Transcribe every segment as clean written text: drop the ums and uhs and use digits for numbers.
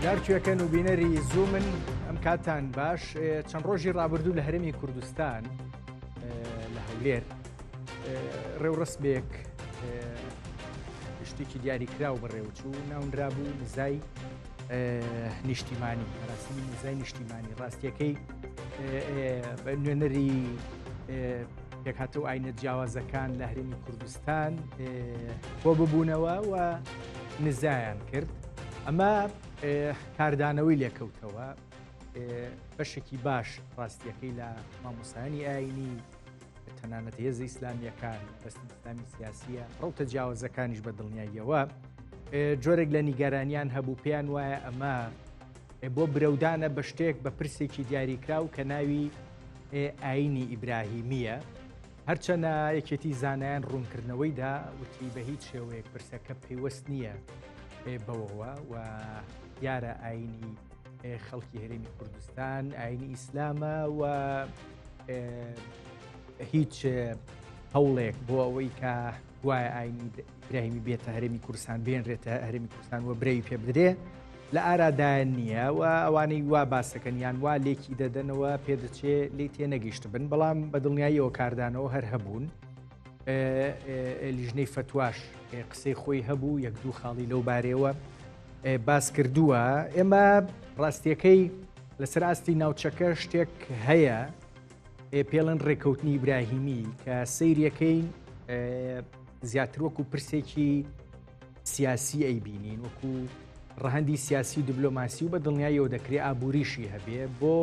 جارکوێکەن و بینەری زوومن ئەم کاتان باش چەند ڕۆژی ڕابردوو لە هەرێمی کوردستان لە هەولێر ڕێوڕسمێک شتێکی دیاریکراو بەڕێوەچوو ناونرابوو نزای نیشتیمانی ڕاستی نزای نیشتیمانی ڕاستیەکەی بە نوێنەری پێکهاتەوە ئاینە جیاوازەکان لە هەرێمی کوردستان بۆ ببوونەوە و نزایان کرد ئەمە کاردانەوەی لێکەوتەوە بەشێکی باش ڕاستیەکەی لە مامۆسایانی ئاینی تەنانەت هێزە ئیسلامیەکان بەستی ئیسلامی سیاسیە ڕەوتە جیاوازەکانیش بە دڵنیاییەوە جۆرێک لە نیگەرانیان هەبوو پێیان وایە ئەمە بۆ برەودانە بە شتێک بە پرسێکی دیاریکراو کە ناوی ئاینی ئیبراهیمیە هەرچەنە یەکێتی زانایان ڕوونکردنەوەیدا وتی بە هیچ شێوەیەک پرسەکە پەیوەست نییە بەوەوە و دیارە ئاینی خەڵکی هەرێمی کوردستان ئاینی ئیسلامە و هیچ هەوڵێک بۆ ئەوەی کە وایە ئاینی ئیبراهیمی بێتە هەرێمی کوردستان بێنرێتە هەرێمی کوردستان و برەوی پێ بدرێ لە ئارادایان نییە و ئەوانەی وا باسەکەن یان وا لێکی دەدەنەوە پێدەچێ لی تێنەگەیشت بن بەڵام بە دڵنیاییەوە کاردانەوە هەر هەبوون لیژنەی فتواش قسەی خۆی هەبوو یەک دوو خاڵی لەو بارەوە باس کردووە ئێمە ڕاستیەکەی لەسەر ئاستی ناوچەکە شتێک هەیە پێڵەن ڕێکەوتنی ئیبراهیمی کە سەیریەکەین زیاتر وەکو پرسێکی سیاسی ئەیبینین وەکو ڕەهەندی سیاسی و دیبلۆماسی و بە دڵنیاییەوە دەکرێت ئابووریشی هەبێ بۆ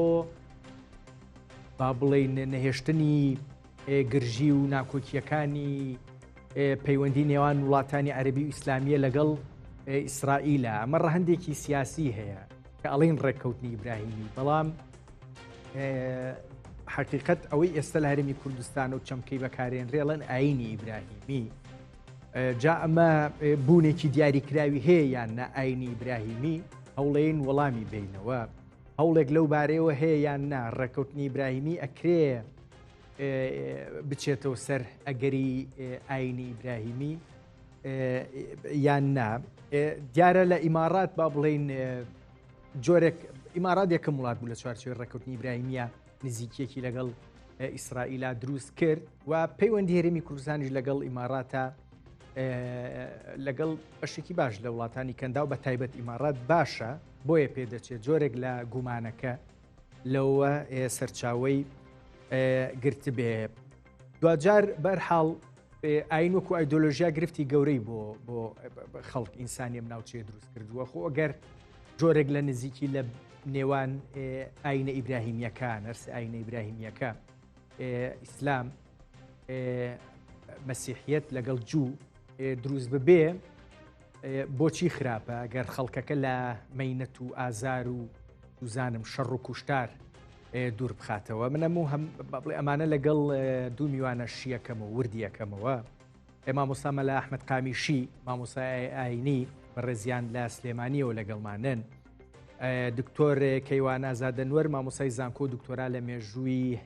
با بڵێن نەهێشتنی گرژی و ناکۆکیەکانی پەیوەندی نێوان وڵاتانی عەرەبی و ئیسلامیە لەگەڵ ئیسرائیلە ئەمە ڕەهەندێکی سیاسی هەیە کە ئەڵێن ڕێککەوتنی ئیبراهیمی بەڵام حقیقەت ئەوەی ئێستا لە هەرێمی کوردستان و چەمکەی بەکارێنرێڵەن ئاینی ئیبراهیمی جا ئەمە بوونێکی دیاریکراوی هەیە یان نە ئاینی ئیبراهیمی هەوڵێن وەڵامی بینەوە هەوڵێک لەو بارەیەوە هەیە یان نا ڕێککەوتنی ئیبراهیمی ئەکرێ بچێتەوە سەر ئەگەری ئاینی ئیبراهیمی یان نا دیارە لە ئیمارات با بڵێن جۆرێک ئیمارات یەکەم وڵات بوو لە چوارچێوەی ڕێککەوتنی ئیبراهیمیە نزیکیەکی لەگەڵ ئیسرائیلا دروست کرد و پەیوەندی هەرێمی کوردستانیش لەگەڵ ئیماراتە لەگەڵ بەشێکی باش لە وڵاتانی کەندا و بە تایبەت ئیمارات باشە بۆیە پێدەچێت جۆرێک لە گومانەکە لەوە سەرچاوەی گرت بێ دوجار بەرحاڵ ئاین وەکو ئایدۆلۆژیا گرفتی گەورەی بۆ خەڵک ئینسانی ئەم ناوچەیە دروست کردووە خۆ ئەگەر جۆرێک لە نزیکی لە نێوان ئاینە ئیبراهیمیەکان هەرس ئاینە ئیبراهیمیەکە ئیسلام مەسیحیەت لەگەڵ جوو دروست ببێ بۆچی خراپە ئەگەر خەڵکەکە لە مەینەت و ئازار و دووزانم شەڕ و کوشتار دوور بخاتەوە منەموو هەم بڵێ ئەمانە لەگەڵ دوو میوانە شیەکەمەوە وردیەکەمەوە مامۆستا مەلا ئەحمەد قامیشی مامۆستای ئاینی بەڕێزیان لە سلێمانیەوە لەگەڵمانن دکتۆر کەیوان ئازادەنوەر مامۆسای زانکۆ دکتۆرا لە مێژووی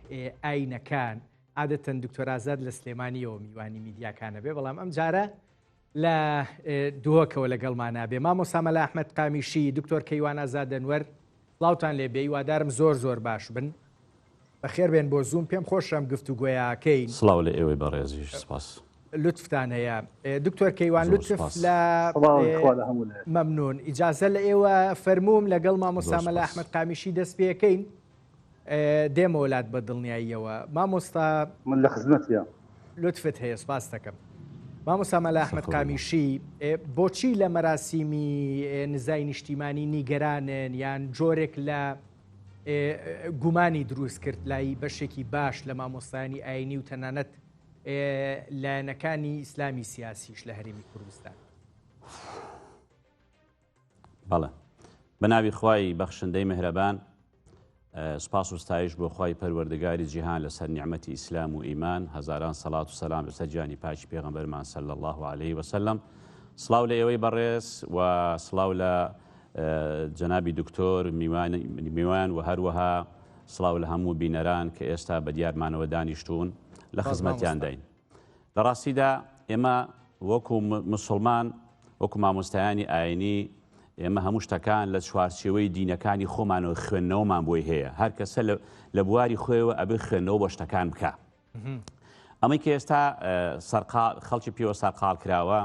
ئاینەکان عادەتەن دکتۆر ئازاد لە سلێمانیەوە میوانی میدیاکانە بێ بەڵام ئەم جارە لە دووەکەوە لەگەڵمانە بێ مامۆستا مەلا ئەحمەد قامیشی دکتۆر کەیوان ئازادەنوەر سڵاوتان لێ بێ هیوادارم زۆر باش بن بەخێر بێن بۆ زووم پێم خۆشم گفتوگۆیەکەین سڵاو لە ئێوەی بەڕێزیش سپاس لوتفتان هەیە دکتۆر کەیوان لوتف لە مەمنون ئیجازە لە ئێوە فەرمووم لەگەڵ مامۆستا مەلا ئەحمەد قامیشی دەست پێەکەین دێمە وڵات بە دڵنیاییەوە مامۆستا من لە خزمەتە لوتفت هەیە سپاس دەکەم مامۆستا مەلا ئەحمەد قامیشی بۆچی لە مەراسیمی نزای نیشتیمانی نیگەرانن یان جۆرێک لە گومانی دروست کرد لای بەشێکی باش لە مامۆستایانی ئاینی و تەنانەت لایەنەکانی ئیسلامی سیاسیش لە هەرێمی کوردستان بەڵێ بەناوی خوای بەخشندەی مهرەبان سپاس و ستایش بۆ خوای پەروەردگاری جیهان لەسەر نیعمەتی ئیسلام و ئیمان هەزاران سەڵات و سەلام لەسەر گیانی پاکی پێغەمبەرمان صلی الله عليه وسلم سڵاو لە ئێوەی بەڕێز و سڵاو لە جەنابی دکتۆر میوان و هەروەها سڵاو لە هەموو بینەران کە ئێستا بە دیارمانەوە دانیشتوون لە خزمەتیان داین لە ڕاستیدا ئێمە وەکو مسلمان وەکو مامۆستایانی ئاینی ئێمە هەموو شتەکان لە چوارچێوەی دینەکانی خۆمانەوە خوێندنەوەمان بۆی هەیە هەر کەسە لە بواری خۆیەوە ئەبێ خوێندنەوە بۆ شتەکان بکە ئەمەی کە ئێستا خەڵکی پێوە سەرقاڵ کراوە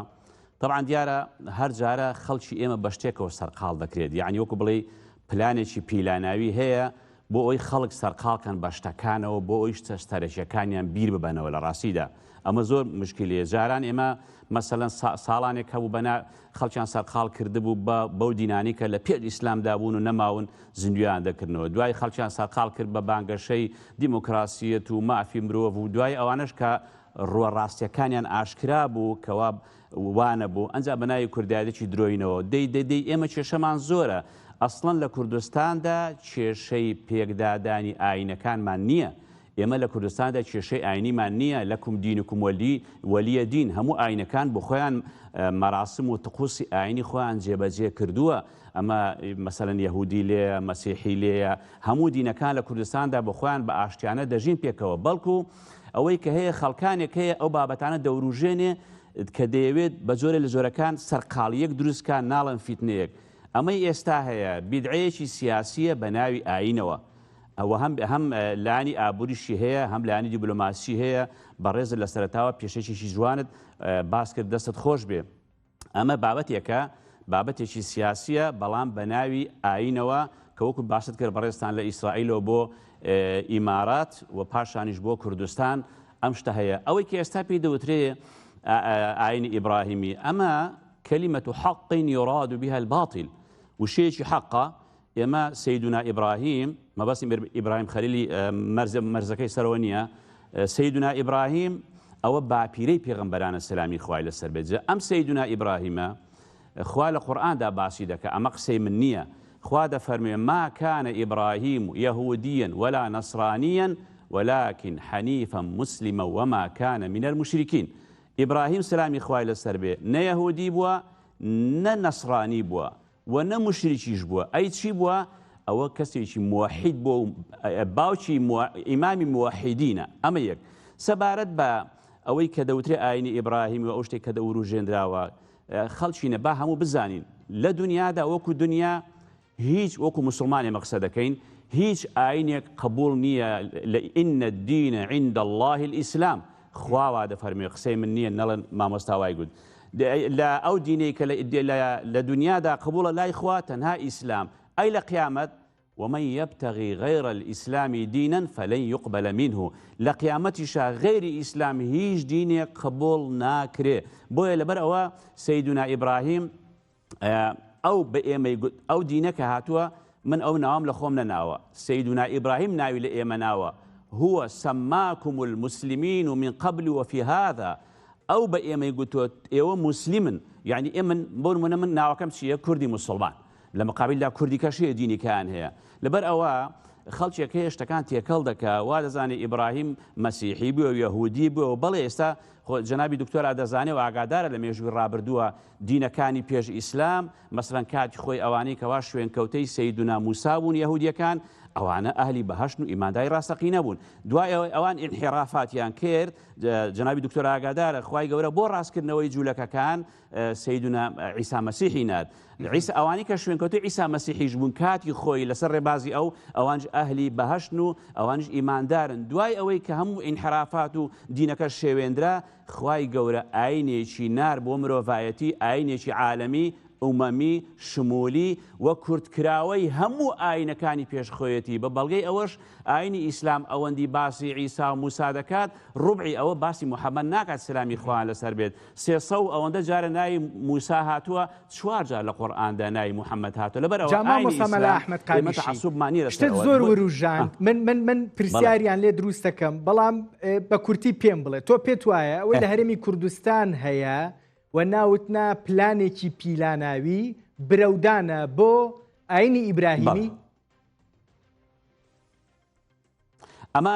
طبعا دیارە هەر جارە خەڵکی ئێمە بە شتێکەوە سەرقاڵ دەکرێت یعنی وەکو بڵێ پلانێکی پیلاناوی هەیە بۆ ئەوی خەڵک سەرقاڵکەن بە شتەکانەوە بۆ ئەوی ستراتیژیەکانیان بیر ببەنەوە لە ڕاستیدا ئەمە زۆر مشکلەیە جاران ئێمە مەسەلەن ساڵانێک هەبوو بەنا خەڵکیان سەرقاڵ کردبوو بەو دینانی کە لە پێش ئیسلامدا بوون و نەماون زیندویان دەکردنەوە دوای خەڵکیان سەرقاڵ کرد بە بانگەشەی دیموکراسیەت و مافی مرۆڤ و دوای ئەوانش کە ڕوەڕاستیەکانیان ئاشکرا بوو کەوا وانە بوو ئەنجا بەناوی کوردایەتی درۆینەوە دەی ئێمە کێشەمان زۆرە ئەسڵەن لە کوردستاندا کێشەی پێکدادانی ئاینەکانمان نییە ئێمە لە کوردستاندا کێشەی ئاینیمان نییە لەکم دینکم وەلیە دین هەموو ئاینەکان بۆ خۆیان مەراسم و تقوسی ئاینی خۆیان جێبەجێ کردووە ئەمە مەسەلەن یەهودی لێیە مەسیحی لێیە هەموو دینەکان لە کوردستاندا بۆ خۆیان بە ئاشتیانە دەژین پێکەوە بەڵکو ئەوەی کە هەیە خەڵکانێک هەیە ئەو بابەتانە دەوروژێنێ کە دەیەوێت بە جۆرە لە جۆرەکان سەرقاڵیەک دروستکان ناڵەن فیتنەیەک ئەمەی ئێستا هەیە بیدعەیەکی سیاسیە بە ناوی ئاینەوە ئەوە هەم لانی ئابووریشی هەیە هەم لانی دیبلۆماسی هەیە بەڕێز لە سەرەتاوە پێشێکی جوانت باس کرد دەستت خۆش بێ ئەمە بابەتێکە بابەتێکی سیاسیە بەڵام بە ناوی ئاینەوە کە وەکو باست کرد بەڕێستان لە ئیسرائیلەوە بۆ ئیمارات و پاشانیش بۆ کوردستان ئەم شتە هەیە ئەوەی کە ئێستا پێی دەوترێ ئاینی ئیبراهیمی ئەمە كلمة حق يراد بها الباطل وشيء حقه ئێمە سەیدونا ئیبراهیم مەبەستی ئیبراهیم خەلیلی مەرزەکەی سەرەوە سەیدونا ئیبراهیم ئەوە باپیرەی پێغەمبەرانە سەلامی خوای لەسەر بێت ئەم سەیدونا ئیبراهیمە خوا لە قورئاندا باسی دەکە ئەمە قسەی من نییە خوا دەفەرمێ ما كان إبراهيم يهوديا ولا نصرانيا ولكن حنيفا مسلما وما كان من المشركين ئیبراهیم سەلامی خوای لەسەر بێ نە یەهودی بووە نە نەسڕانی بووە و نە مشریکیش بووە ئەی چی بووە ئەوە کەسێکی موحید بووە باوکی ئیمامی موحیدینە ئەمە یەک سەبارەت بە ئەوەی کە دەوترێ ئاینی ئیبراهیم و ئەو شتێک کە دەوروژێنراوە خەڵکینە با هەموو بزانین لە دنیادا وەکو دنیا هیچ وەکو مسلمانێ مەقسە دەکەین هیچ ئاینێک قبول نییە لە ئین الدین عند الله الئیسلام خواوا دەفەرمێ قسەی من نییە نەڵەن مامۆستاوای گوت لە ئەو دینەی کە لە دنیادا قبولە لای خوا تەنها ئیسلام ئەی لە قیامەت ومن يبتغي غير الإسلام دينا فلن يقبل منه لقيامتشا غير إسلام هيج ديني قبول ناكري بويا لبر أوا سيدنا إبراهيم أو دينك هاتوا من أو نوام لخومنا ناوا سيدنا إبراهيم ناوي لإيما ناوا هو سماكم المسلمين من قبل وفي هذا أو بإيما يقولوا إيوا مسلما يعني إيمن بون من ناوا كم شيء كردي مسلمان لما قابل لا كردي كشيء ديني كان هي لبر أوا خەڵکێک هەیە شتەکان تێکەڵ دەکا وا دەزانێ ئیبراهیم مەسیحی بووە و یەهودی بووە و بەڵێ ئێستا جەنابی دکتۆرا دەزانێ و ئاگادارە لە مێژووی ڕابردووە دینەکانی پێش ئیسلام مەسەڵەن کاتی خۆی ئەوانەی کەوا شوێنکەوتەی سەیدونا موسا بوون یەهودیەکان ئەوانە ئەهلی بەهەشت و ئیمانداری ڕاستەقینە بوون دوای ئەوان ئینحیرافاتیان کرد جەنابی دکتۆر ئاگادارە خوای گەورە بۆ ڕاستکردنەوەی جوولەکەکان سەیدونا عیسا مەسیحی نات ئەوانی کە شوێنکەوتەی عیسا مەسیحیش بوون کاتی خۆی لەسەر ڕێبازی ئەوانش ئەهلی بەهەشت و ئەوانش ئیماندارن دوای ئەوەی کە هەموو ئینحرافات و دینەکە شێوێندرا خوای گەورە ئاینێکی نار بۆ مرۆڤایەتی ئاینێکی عالەمی ئومەمی شمولی و کوردکراوەی هەموو ئاینەکانی پێشخۆیەتی بە بەڵگەی ئەوەش ئاینی ئیسلام ئەوەندی باسی عیسا و موسا دەکات ڕوبعی ئەوە باسی محەممەد ناکات سلامی خۆیان لەسەر بێت 300 ئەوەندە جارە ناوی موسا هاتووە 4 جار لە قورئاندا ناوی محەممەد هاتووە لەبەرەوە شتێک زۆر وروژان من پرسیاریان لێ دروست دەکەم بەڵام بە کورتی پێم بڵێ تۆ پێت وایە ئەوەی لە هەرێمی کوردستان هەیە و ناوتنا پلانێکی پیلاناوی برەودانە بۆ ئاینی ئیبراهیمی ئەمە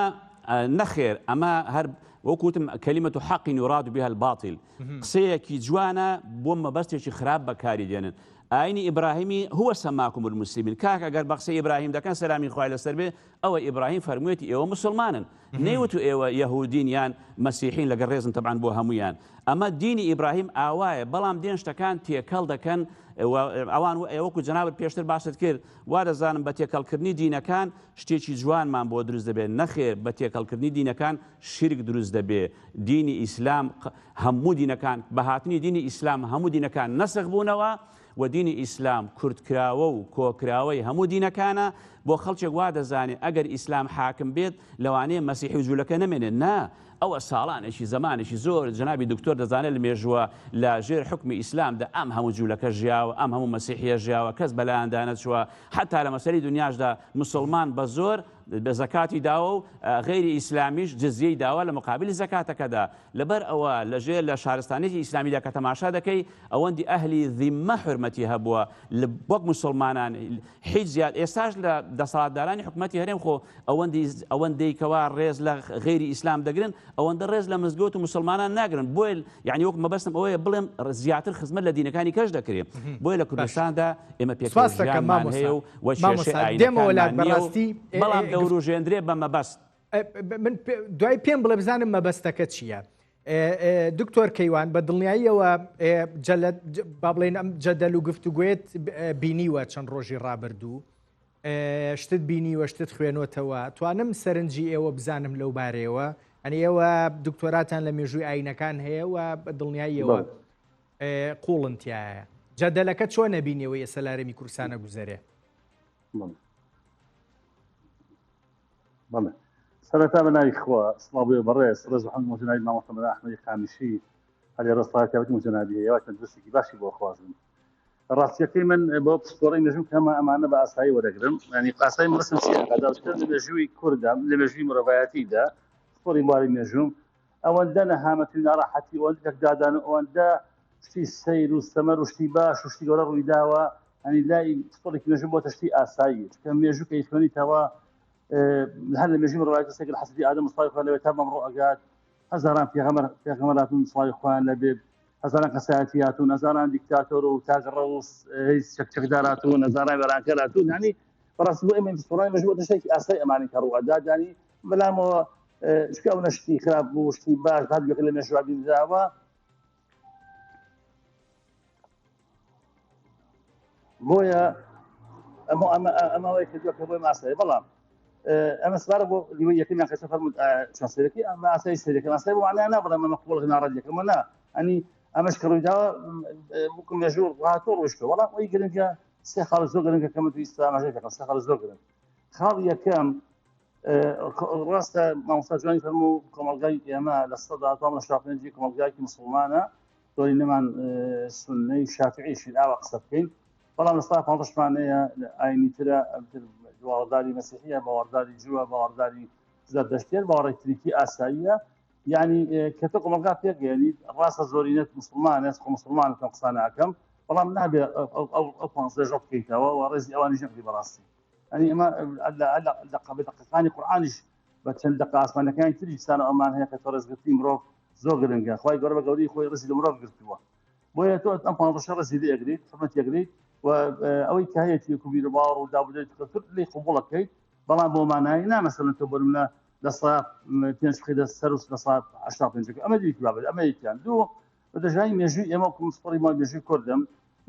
نەخێر ئەمە هەر وەکوتم کەلیمەت حەق یوراد بها الباطل قسەیەکی جوانە بۆ مەبەستێکی خراپ بەکاری دێنن ئاینی ئیبراهیمی هو سەماکم المسلمین کاکە ئەگەر بە قسەی ئیبراهیم دەکەن سەلامی خوای لەسەر بێ ئەوە ئیبراهیم فەرموویەتی ئێوە مسلمانن نەیوت و ئێوە یەهودین یان مەسیحین لەگەڵ ڕێزن تەبعاً بۆ هەمویان ئەمە دینی ئیبراهیم ئاوایە بەڵام دێن شتەکان تێکەڵ دەکەن ئەوان ئێوەکو جەنابەت پێشتر باست کرد وا دەزانم بە تێکەڵکردنی دینەکان شتێکی جوانمان بۆ دروست دەبێت نەخێر بە تێکەڵکردنی دینەکان شیرک دروست دەبێت دینی ئیسلام هەموو دینەکان بە هاتنی دینی ئیسلام هەموو دینەکان نەسخ بوونەوە و دینی ئیسلام کورتکراوە و کۆکراوەی هەموو دینەکانە بۆ خەڵکێک وا دەزانێت ئەگەر ئیسلام حاکم بێت لەوانەیە مەسیحی و جوولەکە نەمێنێت نا ئەوە ساڵانێکی زمانێکی زۆر جنابی دکتۆر دەزانێت لە مێژووە لە ژێر حکمی ئیسلامدا ئەم هەموو جوولەکە ژیاوە ئەم هەموو مەسیحیە ژیاوە کەس بەلایەندا نەچووە حتا لە مەسەری دنیاشدا مسلمان بە زۆر بە زەکاتی داوە و غەیری ئیسلامیش جزیەی داوە لە مقابلی زەکاتەکەدا لەبەر ئەوە لەژێر لە شارستانێکی ئیسلامیدا کە تەماشا دەکەی ئەوەندی ئەهلی ذیممە حورمەتی هەبووە وەک مسلمانان هیچ زیاد ئێستاش لە دەسەڵاتدارانی حکومەتی هەرێم خۆ ئەوەندەی کەوا ڕێز لە غەیری ئیسلام دەگرن ئەوەندە ڕێز لە مزگەوت و مسلمانان ناگرن بۆیە یعنی وەک مەبەستم ئەوەیە بڵێم زیاتر خزمەت لە دینەکانی کەش دەکرێت بۆیە لە کوردستاندا ئێمە پێکەوەژیانمان هەیە و وەشێشەی ئاینەکانمان بەڵام دەوروژێندرێ بە مەبەست من دوای پێم بڵێ بزانم مەبەستەکە چییە دکتۆر کەیوان بە دڵنیاییەوە با بڵێن ئەم جەدەل و گفتوگوێت بینیوە چەند ڕۆژی ڕابردوو شتت بینیوە شتت خوێنۆتەوە توانم سەرنجی ئێوە بزانم لەو بارەیەوە ئەنی ئێوە دکتۆراتان لە مێژووی ئاینەکان هەیە و بە دڵنیاییەوە قوڵنتیایە جەدەلەکە چۆن نەبینیەوە ئێستا لارەمی کوردستانە گوزەرێ بەڵێ سەرەتا بە ناوی خوا سڵاو بەڕێز ڕێز و هەموو مۆژناوی مامۆستا مەلا ئەحمەدی خانشی هەلی ڕستاکەوتی مۆژنابی هەیە چەند درستێکی باشی بۆ خوازم ڕاستیەکەی من بۆ پسپۆڕی مێژووم کە ئەمانە بە ئاسایی وەرەگرم ینی ئاسایی مەسم چیەکەداوتر لە مێژووی کووردا لە مێژووی مرۆڤایەتیدا پسپۆڕی بواری مێژووم ئەوەندە نەهامەتی ناڕەحەتی ئەوەندە تێکدادان ئەوەندە شتی سەیر و سەمەر و شتی باش و شتی گەورە ڕووی داوە ئەنی لای پسپۆڕێکی مێژووم بۆ تەشتی ئاسایی کە مێژوو کە خوێنیتەوە هل مێژووی مرۆڤایەتی سەگەر حەسەبی ئادەم سڵای خوا لەوێ تا بەمڕۆ ئەگات هەزاران پێغەمبەراتون سڵای خوان لەبێ هەزاران قەسایەتیاتون هەزاران دیکتاتۆر و تاگەڕە و چەکداراتون هەزاران وێرانکەراتون ینی بەڕاستی بۆ ئێمە پسپۆڕی مێژوو تەشتێکی ئاسایی ئەمانی کە ڕوئەدا ینی بەلامەوە چکە ئەو نەشتی خراپ بوو شتی باش هەر لە مێژووا بینداوە بۆیە ئەمەوەی کردووە کە بۆی ماسایی بەڵام ئەمە سپارە بۆ لیوەی یەکەمیان کەسە فەرمووت چۆن سەرەکی ئەمە ئاسایی سەرەکە ماسایی بۆ معنای نابڵێم ئەمە قوڵ ناڕەدیەکەمە نا ئەنی ئەمەش کە ڕوویداوە بووکم مێژوو ڕاتۆ ڕۆشتەوە وەڵام ئەوی گرنگە سێ خاڵ زۆر گرنگە کە من توی ئیسلامەکەم سێ خاڵ زۆر گرنگ خاڵ یەکەم ڕاستە مامۆستا جوانی فەرموو کۆمەڵگای ئێمە لە سەدا تۆم لە شاپێنجی کۆمەڵگایکی مسلمانە دۆری نەمان سوننەی شافعیشی ئاوا قسە بکەین بەڵام لە ساڵ 50شمانەیە ئاینی ترە باوەڕداری مەسیحیە باوەڕداری جووە باوەڕداری زەردەشتێر باوەڕێکتریکی ئاساییە یعنی کە تۆ کۆمەڵگا پێگەێنیت ڕاستە زۆرینەت مسلمانە خۆ مسلمان کەم قسانەکەم بەڵام نابێت ئەو 15 ژۆ بکەیتەوە و ڕێزی ئەوانی ژەقی بەڕاستی ئەنی ئەمە لە دەقیقەکانی قورئانیش بە چەند دەقە ئاسمانەکانی تری سانە ئەمان هەیە کە تۆ ڕێزگرتی مرۆڤ زۆر گرنگە خوای گەورە بە گەوری خۆی ڕێزی لە مرۆڤ گرتووە بۆیە تۆ ئەم 15 ڕێزی لێ ئەگریت حرمەتی ئەگریت و ئەوەی کە هەیەی کوبیر باوەڕ و دابودێت کەوتر لێ قبوڵەکەیت بەڵام بۆ مانایی نا مەسەڵەن تۆ بەرم لە دەسا پێنج خێدە سەر و دەسا 85 ئەمە دیکە بابێت ئەمە یەکیان دوو بەدەژایی مێژووی ئێمە کومسپڕی ما مێژووی کوردم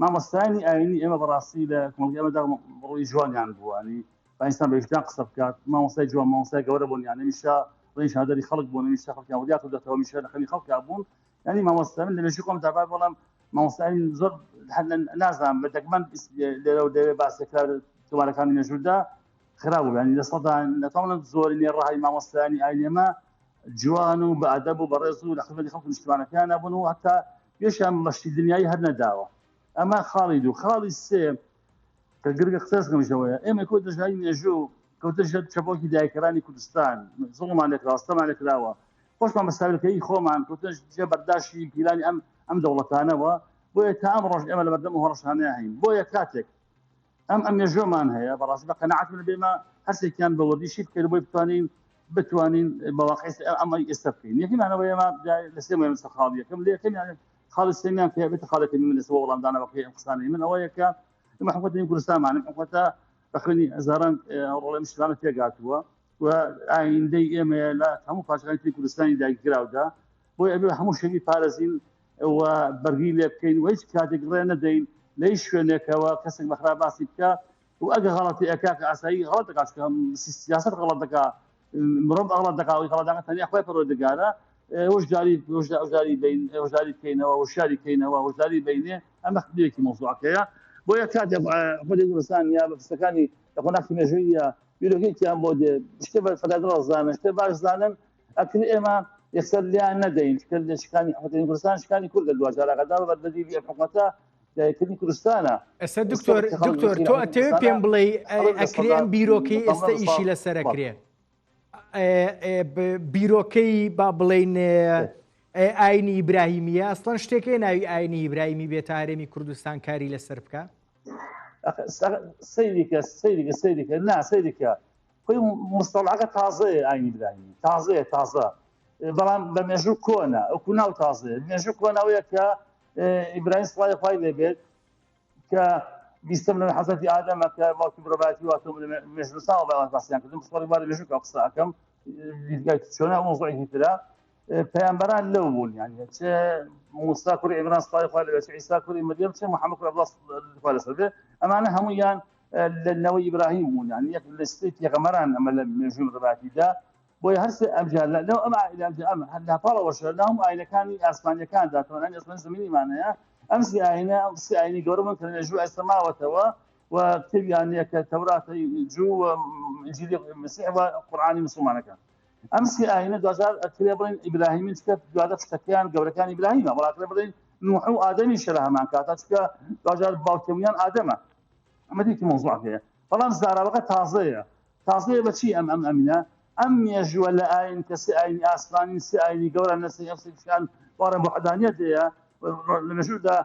مامۆستایانی ئاینی ئێمە بەڕاستی لە کۆمەڵگەی ئێمەدا ڕووی جوانیان بووانی باینستان بەیشتان قسە بکات مامۆستای جوان مامۆستای گەورە بوون یان نەمیشە ڕێی شادەری خەڵک بوون نەمیشە خەڵکیان وریات و دەتەوە میشە لە خەمی خەڵکا بوون ینی مامۆستا من لە مێژووی خۆم دابا بەڵام مامۆستای زۆر نازانم بە دەگمەن لێرە دەوێ باسێکرا تۆمارەکانی مێژوودا خراپ بوو ینی لە سەدان نەتوانن زۆری نێڕەهای مامۆستایانی ئاینێمە جوان و بە ئەدەب و بەڕێز و لە خزمەتی خەڵک و نیشتیمانەکان نەبوون و هەتا پێشیان مەشتی دنیایی هەر نەداوە ئەمە خاڵی دوو خاڵی سێ کە گرگە قسەسکەمیشەوەیە ئێمە کۆ دەژایی مێژوو کەوتە چەپۆکی دایکەرانی کوردستان زوڵمان لێکراوە ستەمان لێکراوە خۆشمان بەسابلکەی خۆمان کەوتە جێ بەرداشتی پیلانی ئەم دەوڵەتانەوە بۆیە تا ئەم ڕۆژ ئێمە لە بەردەم هەڕەشانەیە هەین بۆیە کاتێک ئەم مێژوومان هەیە بەڕاستی بە قەناعەتم لە بێمە هەرسێکیان بە وەردیشی بکەین بۆی بتوانین بەواقع ئەمەی ئێستا بکەین یەکیمانەوە ئێمە لە سێ مەسە خاڵ یەکەم لە یەکەمیان خالد سليمان في بيت خالد من الاسبوع والله دانا بقي انقسامي من اويك محمد كردستان معنا محمد اخواني زاران والله مش انا في قاتوا وعين دي لا هم فاشلين في كردستان داي كراودا بو هم شيء فارسين وبرغيل كاين ويش كاتك رينا دين ليش نكوا كسر مخربات بك واجا غلطي اكاك عساي غلطك عشان سياسه غلطك مرب غلط دقائق غلط دقائق ثانيه اخوي فرود دقاله وش جاري بين وش جاري كينه وش جاري كينه وش جاري بينه اما خديك موضوع كيا بويا كاد خذ الانسان يا بستكاني يكون اكثر مجريه يلوكيك يا مود اشتبه فدادر الزانه اشتبه الزانه اكل اما يسر لي ان دين كل شكاني خذ الانسان شكاني كل الدواج على قدر بدي في حكومته كل كردستان دكتور تو اتيوبيان بلاي اكريم بيروكي استيشي لسركري بیرۆکەی با بڵێن ئاینی ئیبراهیمیە ئەسڵەن شتێکی ناوی ئاینی ئیبراهیمی بێت هەرێمی کوردستان کاری لەسەر بکە سەیریکە نا سەیریکە خۆی مستەڵعەکە تازەیە ئاینی ئیبراهیمی تازە بەڵام بە مێژوو کۆنە ئەوکو ناو تازەیە مێژوو کۆنەوەیە کە ئیبراهیم سڵای خوای لێبێت کە بیستم لە حەزەتی ئادەمە کە باوکی مرۆڤایەتی واتۆ مێژووسان و بەڵام باسییان کردم سڵی وارە مێژوو کە قسە ئەەکەم دیدگای چۆنە مۆزوعی ترە پەیامبەران لەو بوون یعنی چه موسا کوڕی عیمران سڵای خوای لەبێت چه عیسا کوڕی مەریەم چه محەممەد کوڕی عەبدوڵڵا خوای لەسەر بێ ئەمانە هەموویان لە نەوەی ئیبراهیم بوون یعنی یەک لە ستەی پێغەمبەران ئەمە لە مێژووی مرۆڤایەتیدا بۆیە هەر سێ ئەمجار لەو ئەم ئەمە هەر پاڵەوەشە لە هەموو ئاینەکانی ئاسمانیەکاندا تۆنانی ئەسمانی زەمینیمانەیە ئەم سی ئاینی گەورە من کە مێژوو ئەستەماوەتەوە و کتێبیان کە تەوراتی جوو ئینجیلی مەسیح و قورئانی مسلمانەکان ئەم سی ئاینە دوجار ئەترێ بڵێن ئیبراهیمی چکە دوادە شتەکەیان گەورەکانی ئیبراهیمە بەڵاترێ بڵێن نوح و ئادەمی شەرە هەمان کاتە چکە دوجار باوکەمیان ئادەمە ئەمە دیکە مۆزوع هەیە بەڵام زاراوەکە تازەیە بەچی ئەمینە ئەم مێژووە لە ئاین کەسی ئاینی ئاسمانی سی ئاینی گەورە نەسی ئەفسیان وارە بوحدانیەت هەیە لە مێژوودا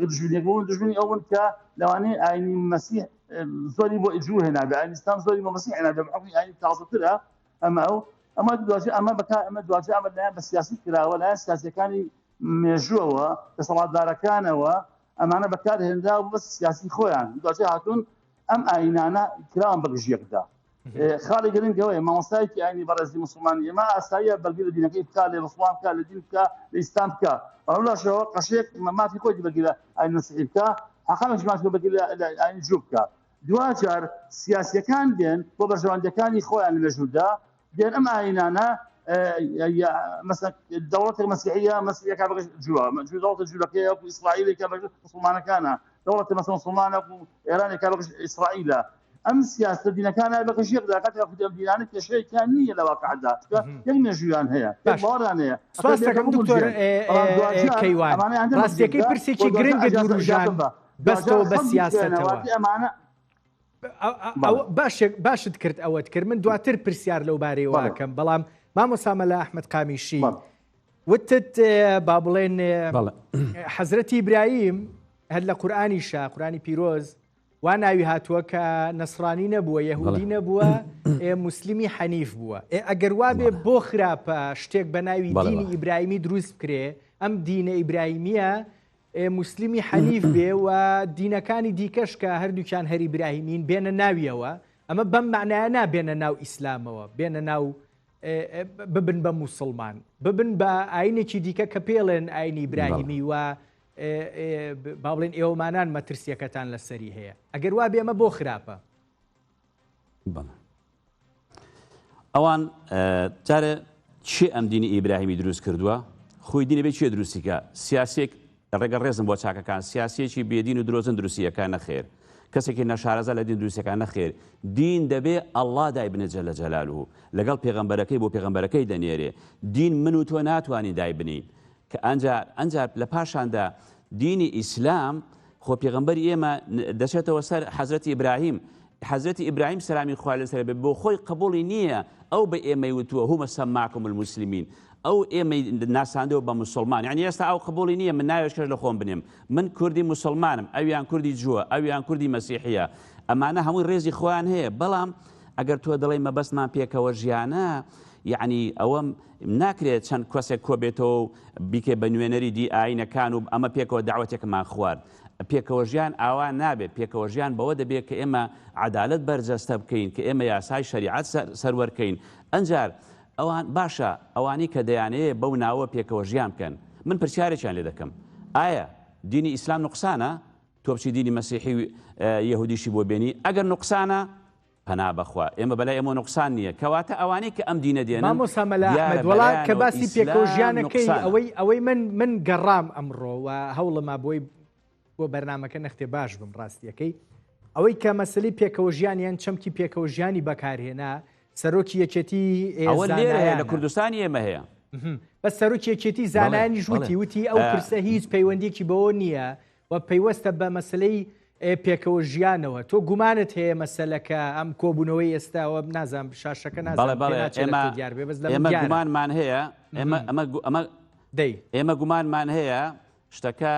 دژمنێک دژمنی ئەوون کە لەوانەیە ئاینی مەسیح زۆری بۆ ئیجوو هێنابێ ئاینی ئیسلام زۆری بۆ مەسیح هێنابێ بەحکمی ئاینی تازەترە ئەمە دوجێ ئەمە دوجێ ئەمە لایەن بە سیاسی کراوە لایەن سیاسیەکانی مێژووەوە دەسەڵاتدارەکانەوە ئەمانە بەکارهێنرا و بەس سیاسی خۆیان دوجێ هاتوون ئەم ئاینانە کراون بە گژیەکدا خاڵی گرنگەوەی مامۆستایەکی ئاینی بەڕێزی موسڵمانی ئێمە ئاساییە بەرگری لە دینەکەی بکە لێ ڕسوڵان بکە لە دین بکە لە ئیسلام بکە بەڵامشەوە قەشێک مافی خۆی بەرگری لە ئاین مەسیحی بکە حەقامێکی مافی بەرگری لە ئاینی جوو بکە دوجار سیاسیەکان دێن بۆ بەرژەوەندەکانی خۆیان لە مێژوودا دێن ئەم ئاینانە مثلا دەوڵەتێک مەسیحیە مەسیحیەکە بەگەش جووە دەوڵەتە جوولەکەیە و ئیسرائیلێکە بەگەش مسلمانەکانە دەوڵەتە مەسەڵ مسلمانە و ئێرانێکە بەگەش ئیسرائیلە ئەم سیاست دینەکانە بەگەش یەکداکات ئەم دینانە کێشەیەکیان نییە لە واقعدا یەک مێژوویان هەیە باوەڕیان هەیە دکتۆر کەیوان ڕاستیەکەی پرسێکی گرنگە دوورژان بەستەوە بە سیاستەوە ئەمانە باشت کرد ئەوەت کرد من دواتر پرسیار لەو بارەیەوەکەم بەڵام مامۆستا مەلا ئەحمەد قامیشی وتت با بڵێن حەزرەتی ئیبراهیم هەر لە قورئانیشە قورئانی پیرۆز وا ناوی هاتووە کە نەسڕانی نەبووە یەهودی نەبووە موسلیمی حەنیف بووە ئەگەر وا بێ بۆ خراپە شتێک بە ناوی دینی ئیبراهیمی دروست بکرێ ئەم دینە ئیبراهیمیە موسلیمی حەنیف بێ و دینەکانی دیکەش کە هەردووکیان هەر ئیبراهیمین بێنە ناویەوە ئەمە بەم معنایە نابێنە ناو ئیسلامەوە بێنە ناو ببن بە موسڵمان ببن بە ئاینێکی دیکە کە پێڵێن ئاینی ئیبراهیمی و با بڵێن ئێوەمانان مەترسیەکەتان لەسەری هەیە ئەگەر وا بێ ئەمە بۆ خراپە ئەوان جارە چی ئەم دینی ئیبراهیمی دروست کردووە خۆی دینە بێ چێ دروستیکە سیاسێک ڕێگە ڕێزم بۆ چاکەکان سیاسێکی بێدین و درۆزن دروستیەکان نەخێر کەسێکی نەشارەزە لە دین دروستیەکان نەخێر دین دەبێ ئەڵڵا دای بنێت جەلە جەلالوه لەگەڵ پێغەمبەرەکەی بۆ پێغەمبەرەکەی دەنێرێ دین من و تۆ ناتوانین دای بنین کە ئەنجا لە پاشاندا دینی ئیسلام خۆ پێغەمبەری ئێمە دەچێتەوە سەر حەزرەتی ئیبراهیم حەزرەتی ئیبراهیم سەلامی خوا لەسەر بێ بۆ خۆی قبوڵی نییە ئەو بە ئێمەی وتووە هومە سەماکم المسلمین ئەو ئێمەی ناساندەوە بە مسلمان یعنی ئێستا ئەو قبوڵی نییە من ناوێشکەش لە خۆم بنێم من کوردی مسلمانم ئەویان کوردی جووە ئەویان کوردی مەسیحیە ئەمانە هەمووی ڕێزی خۆیان هەیە بەڵام ئەگەر تۆ دەڵێ مەبەستمان پێکەوە ژیانە یعنی ئەوە ناکرێت چەند کەسێک کۆبێتەوە بیکێ بە نوێنەری دی ئاینەکان و ئەمە پێکەوە داوەتێکمان خوارد. پێکەوە ژیان ئاوا نابێت، پێکەوە ژیان بەوە دەبێت کە ئێمە عەدالەت بەرجەستە بکەین، کە ئێمە یاسای شەریعەت سەروەرکەین. ئەنجار ئەوان باشە ئەوانی کە دەیانەیە بەو ناوە پێکەوە ژیان بکەن. من پرسیارێکیان لێ دەکەم، ئایا دینی ئیسلام نوقسانە؟ تۆ بچی دینی مەسیحی یەهودیشی بۆ بێنی؟ ئەگەر نوقسانە پەنا بەخوا ئێمە بەلای ئەمە نوقسان نییە، کەواتە ئەوانەی کە ئەم دینە دێنن. مامۆستا مەلا ئەحمەد وەڵا کە باسی پێکەوە ژیانەکەی ئەوەی من گەڕام ئەمڕۆ و هەوڵەما بۆی بۆ بەرنامەکە نەختێ باش بم ڕاستیەکەی ئەوەی کە مەسەلەی پێکەوە ژیانیان چەمکی پێکەوە ژیانی بەکارهێنا سەرۆکی یەکێتی ئەوە لێرە لە کوردستانی ئێمە هەیە، بە سەرۆکی یەکێتی زانایانی وتی ئەو پرسە هیچ پەیوەندێکی بەوە نییە و پەیوەستە بە مەسلەی پێکەوە ژیانەوە. تۆ گومانت هەیە مەسەلەکە ئەم کۆبوونەوەی ئێستاوە نازانم شاشەکە ئێمە گومانمان هەیە، ئێمە گومانمان هەیە شتەکە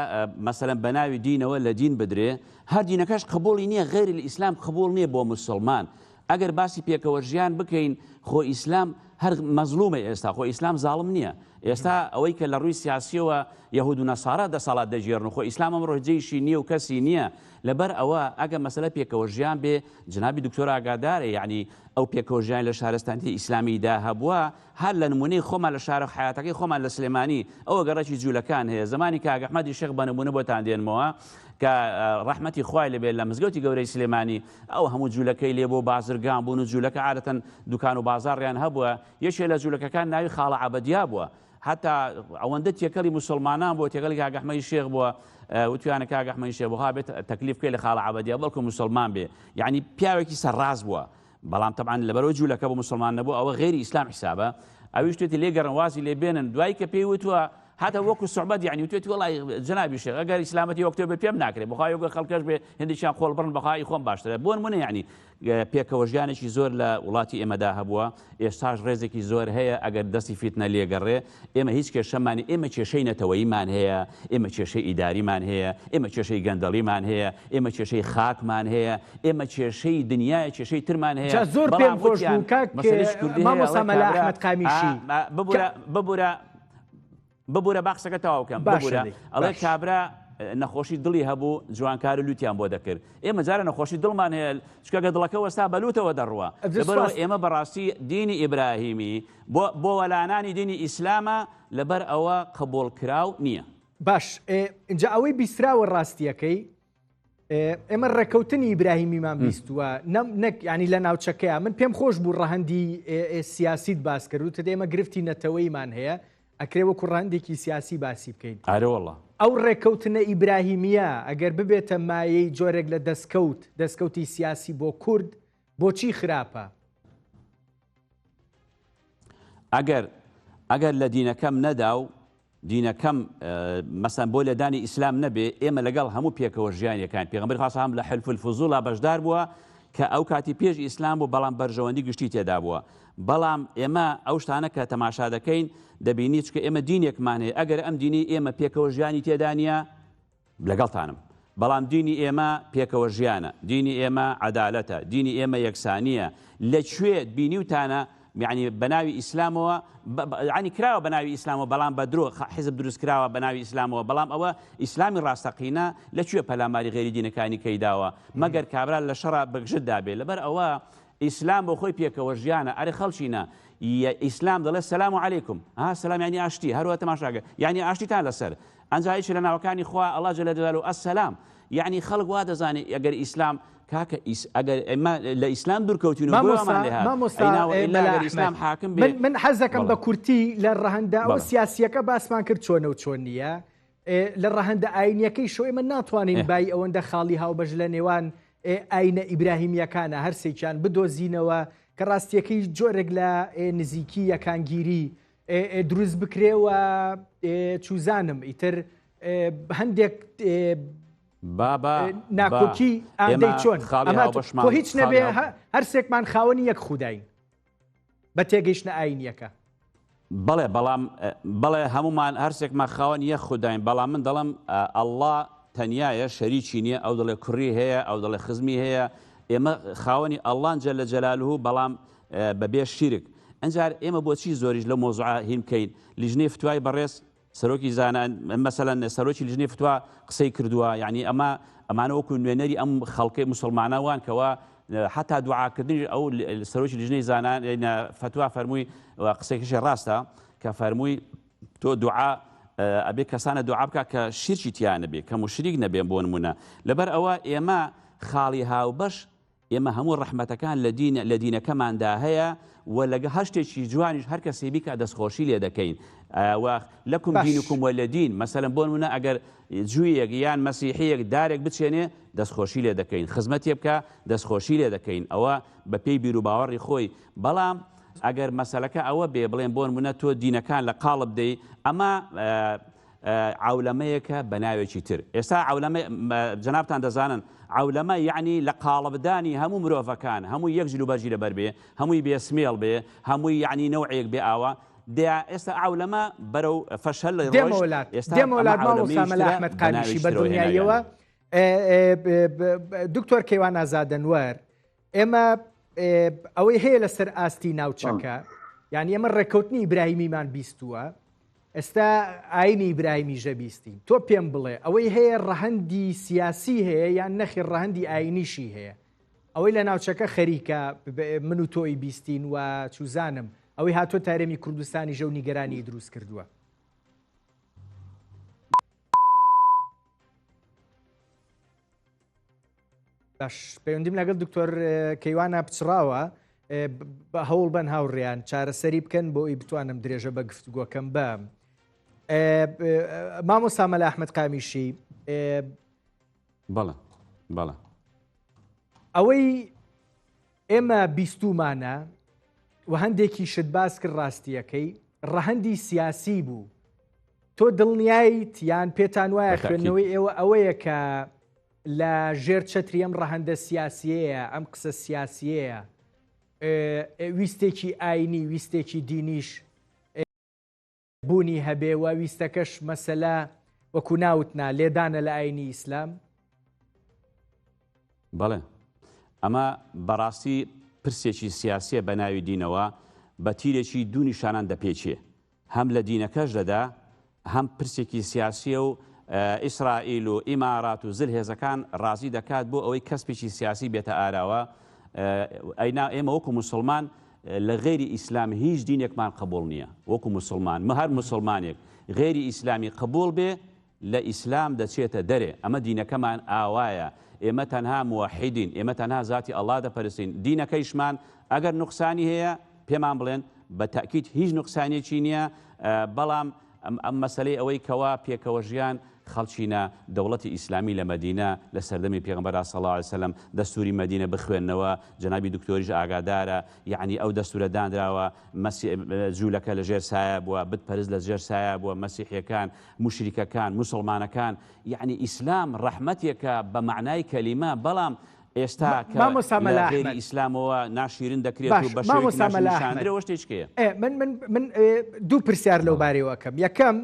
مەسەلەن بە ناوی دینەوە لە دین بدرێ، هەر دینەکەش قبوڵی نییە، غێری لە ئیسلام قبوڵ نییە بۆ موسڵمان. ئەگەر باسی پێکەوە ژیان بکەین خۆ ئیسلام هەر مەزلومە ئێستا، خۆ ئیسلام زاڵم نییە. ئێستا ئەوەی کە لە ڕووی سیاسیەوە یەهود و نەسارا دەسەڵات دەژێڕن، خۆ ئیسلام ئەمڕۆ جێیشی نییە و کەسی نییە. لەبەر ئەوە ئەگە مەسەلە پێکەوە ژیان بێ، جنابی دکتۆر ئاگادارە، یعنی ئەو پێکەوە ژیان لە شارستانی ئیسلامیدا هەبووە، هەر لە نمونەی خۆمان لە شارە حیاتەکەی خۆمان لە سلێمانی ئەوە گەڕەکی جوولەکان هەیە. زمانی کە ئاگە ئەحمەدی شێخ بە نمونە بۆتان دێنمەوە کە ڕەحمەتی خوای لەبێت لە مزگەوتی گەورەی سلێمانی ئەو هەموو جوولەکەی لێ بۆ بازرگان بوون و جوولەکە عادەتەن دوکان و بازاڕیان هەبووە. یەکێک لە جوولەکەکان ناوی خاڵە عەبەدیا بووە، حتا ئەوەندە تێکەڵی موسڵمانان بۆ تێکەڵی کە ئاگەحمەدی شێخ بووە وتوانە کە ئاگەحمەدی شێخ بخوا بێت تەکلیف بکەی لە خاڵە عەبەدیا بەڵکو موسڵمان بێ، یعنی پیاوێکی سەرڕاز بووە. بەڵام تەبعاً لەبەرەوەی جوولەکە بۆ موسڵمان نەبوو، ئەوە غێری ئیسلام حیسابە، ئەویش توێتی لێگەڕن وازی لێ بێنن. دوای کە پێی وتووە حتى وەکو سوعبەت یعنی توێتی وڵی جنابی شێخ ئەگەر ئیسلامەتی وەکتۆ بێ پێم ناکرێت، بەخوای وەگە خەڵکەش بێ هێندێکیان خۆڵ بڕن بەخوای خۆم باشترە. بۆ نمونە یعنی پێکەوە ژیانێکی زۆر لە وڵاتی ئێمەدا هەبووە، ئێستاش ڕێزێکی زۆر هەیە ئەگەر دەستی فیتنە لێگەڕێ. ئێمە هیچ کێشەمانی، ئێمە کێشەی نەتەوەییمان هەیە، ئێمە کێشەی ئیداریمان هەیە، ئێمە کێشەی گەندەڵیمان هەیە، ئێمە کێشەی خاکمان هەیە، ئێمە کێشەی دنیای کێشەی ترمان هەیە. زۆر پێم خۆش بوو کاک مامۆستا مەلا ئەحمەد قامیشی ببوورە باخسەکە تەواو بکەم. ببوورە ئەڵێ کابرا نەخۆشی دڵی هەبوو جوانکار و لوتیان بۆ دەکرد. ئێمە جارە نەخۆشی دڵمان هەیە چکەگە دڵەکە وەستا بەلوتەوە دەڕوە. لەبەرەوە ئێمە بەڕاستی دینی ئیبراهیمی بۆ وەلانانی دینی ئیسلامە، لەبەر ئەوە قبوڵ کراو نییە. باش اینجا ئەوەی بیستراوە ڕاستیەکەی ئێمە ڕێکەوتنی ئیبراهیمیمان بیستووە نەک ینی لە ناوچەکەیە. من پێم خۆش بوو ڕەهەندی سیاسیت باس کرد و ئێمە گرفتی نەتەوەیمان هەیە، ئەکرێ وەکو ڕەهەندێکی سیاسی باسی بکەین. ئارەوەڵڵا ئەو ڕێکەوتنە ئیبراهیمیە ئەگەر ببێتە مایەی جۆرێک لە دەستکەوتی سیاسی بۆ کورد، بۆچی خراپە؟ ئەگەر لە دینەکەم نەدا و دینەکەم مەسەن بۆ لەدانی ئیسلام نەبێ، ئێمە لەگەڵ هەموو پێکەوە ژیانیەکان پێغەمبەر خاصام لە حلف الفوزوڵا بەشدار بووە کە ئەو کاتی پێش ئیسلام بوو، بەڵام بەرژەوەندی گشتی تێدا بووە. بەڵام ئێمە ئەو شتانە کە تەماشا دەکەین دەبینی چکە ئێمە دینێکمان هەیە، ئەگەر ئەم دینی ئێمە پێکەوە ژیانی تێدانە لەگەڵتانم، بەڵام دینی ئێمە پێکەوە ژیانە، دینی ئێمە عەدالەتە، دینی ئێمە یەکسانیە. لەکوێ بینیوتانە یعنی بەناوی ئیسلامەوە ینی کراوە بەناوی ئیسلامەوە، بەڵام بە درۆ حیزب دروست کراوە بەناوی ئیسلامەوە، بەڵام ئەوە ئیسلامی ڕاستەقینە لەکوێ پەلاماری غێری دینەکانی کەیداوە مەگەر کابرا لە شەڕا بەگژتدا بێ. لەبەر ئەوە ئیسلام بۆ خۆی پێکەوە ژیانە. ئەرێ خەڵچینە ئیسلام دەڵێ سەلام عەلەیکم، سەلام یعنی ئاشتی، هەروە تەماشاگە یعنی ئاشتیتان لەسەر. ئەنجا هیچ لە ناوەکانی خوا ئەڵڵا جەلە جەلالوهو ئەسسەلام، یعنی خەڵک وا دەزانێت ئەگەر ئیسلام کاکە ئەگەر ئێمە لە ئیسلام دوورکەوتین و بۆمان لێ ئیسلام حاکم بێ. من حەزەکەم بە کورتی لە ڕەهەندە ئەوە سیاسیەکە باسمان کرد چۆنە و چۆن نییە، لە ڕەهەندە ئاینیەکەی شۆ ئێمە ناتوانین بای ئەوەندە خاڵی هاوبەش لە نێوان ئاینە ئیبراهیمیەکانە هەرسێکیان بدۆزینەوە کە ڕاستیەکەی جۆرێک لە نزیکی یەکانگیری دروست بکرێەوە. چوزانم ئیتر هەندێک ناکۆکی ئادەی چۆن بۆ هیچ نەبێ هەرسێکمان خاوەنی یەک خودداین بە تێگەیشتنە ئاینیەکە. بەڵێ هەمومان هەرسێکمان خاوەنی یەک خودداین، بەڵام من دەڵم ئەڵڵا تەنیایە شەریکی نییە، ئەو دەڵێ کوڕی هەیە، ئەو دەڵێ خزمی هەیە. ئێمە خاوەنی ئەڵڵان جەلە جەلالوهو، بەڵام بەبێ شیرک. ئەنجار ئێمە بۆچی زۆریش لە مۆزوع هین بکەین لیژنەی فتوای بەڕێز سەرۆکی زانان مەسەلەن سەرۆکی لیژنەی فتوا قسەی کردووە یعنی ئەمانە وەکو نوێنەری ئەم خەڵکەی موسڵمانەوان کەوا حتا دوعاکردنی ئەو سەرۆکی لیژنەی زانان فتوا فەرمووی قسەیەکیشی ڕاستە کە فەرمووی تۆ دوعا ئەبێ کەسانە دوعا بکە کە شیرکی تیان نەبێ کە مشریک نەبێن بۆ نمونە لەبەر ئەوە ئێمە خاڵی هاوبەش ئێمە هەموو ڕەحمەتەکان لە دینەکەماندا هەیە و لەگە هەشتێکی جوانیش هەر کەسێ بیکە دەستخۆشی لێ دەکەین لەکم دینکم وەلە دین مەسەلەن بۆ نمونە ئەگەر جوویەک یان مەسیحیەک دارێک بچێنێ دەستخۆشی لێ دەکەین خزمەتێ بکە دەستخۆشی لێ دەکەین ئەوە بە پێی بیر و باوەڕی خۆی بەڵام ئەگەر مەسەلەکە ئەوە بێ بڵێن بۆ نمونە تۆ دینەکان لە قاڵب دەی ئەمە عولەمەیەکە بە ناوێکی تر ئێستا جەنابتان دەزانن عولەمە یعنی لە قاڵبدانی هەموو مرۆڤەکان هەموو یەک جلوبەرجی لەبەر بێ هەمووی بێسمێڵ بێ هەمووی یعنی نەوعێک بێ ئاوە ئێستا عولەمە بەرەو فەشەل لە دێمەوەلات مامۆستا ئەحمەد قامیشی بە دنیایەوە دکتۆر کەیوان ئازادەنوەر ئێمە ئەوەی هەیە لەسەر ئاستی ناوچەکە یعنی ئێمە ڕێکەوتنی ئیبراهیمیمان بیستووە ئێستا ئاینی ئیبراهیمی ژەبیستین تۆ پێم بڵێ ئەوەی هەیە ڕەهەندی سیاسی هەیە یان نەخی ڕەهەندی ئاینیشی هەیە ئەوەی لە ناوچەکە خەریکە من و تۆی بیستین و چوزانم ئەوەی هاتۆ تارێمی کوردستانی ژەو نیگەرانی دروست کردووە باش پەیوەندیم لەگەڵ دکتۆر کەیوانە پچڕاوە بە هەوڵ بن هاوڕێیان چارەسەری بکەن بۆ ئەی بتوانم درێژە بە گفتوگۆکەم بە مامۆستا مەلا ئەحمەد قامیشی بەڵێ ئەوەی ئێمە بیستومانە و هەندێکی شت باس کرد ڕاستیەکەی ڕەهەندی سیاسی بوو تۆ دڵنیایت یان پێتان وایە خوێندنەوەی ئێوە ئەوەیە کە لە ژێر چەتری ئەم ڕەهەندە سیاسیەیە ئەم قسە سیاسیەیە ویستێکی ئاینی ویستێکی دینیش بوونی هەبێ و ویستەکەش مەسەلا وەکو ناوتنا لێدانە لە ئاینی ئیسلام بەڵێ ئەمە بەڕاستی پرسێکی سیاسیە بە ناوی دینەوە بە تیرێکی دوو نیشانان دەپێچێ هەم لە دینەکەش دەدا هەم پرسێکی سیاسیە و ئیسرائیل و ئیمارات و زلهێزەکان ڕازی دەکات بۆ ئەوەی کەسپێکی سیاسی بێتە ئاراوە ئێمە وەکو موسڵمان لە غێری ئیسلام هیچ دینێکمان قبول نییە وەکو موسڵمان هەر موسڵمانێک غێری ئیسلامی قبول بێ لە ئیسلام دەچێتە دەرێ ئەمە دینەکەمان ئاوایە ئێمە تەنها موحیدین ئێمە تەنها ذاتی ئەڵڵا دەپەرستین دینەکەیشمان ئەگەر نوقسانی هەیە پێمان بڵێن بە تاکید هیچ نوقسانێکی نییە بەڵام ئەم مەسەلەی ئەوەی کەوا پێکەوە ژیان خەڵچینە دەوڵەتی ئیسلامی لە مەدینە لە سەردەمی پێغەمبەر صلی الله علیه وسلم دەستوری مەدینە بخوێنەوە جەنابی دکتۆریش ئاگادارە یعنی ئەو دەستورە دانراوە جوولەکە لە ژێر سایە بووە بتپەرست لە ژێر سایە بووە مەسیحیەکان موشریکەکان موسڵمانەکان یعنی ئیسلام ڕەحمەتێکە بە معنای کەلیمە بەڵام ئێستا غێری ئیسلامەوە ناشیرن دەکرێت و بە شێوەیەکیشاندرەوە شتێکیە من دوو پرسیار لەو بارەوەکەم یەکەم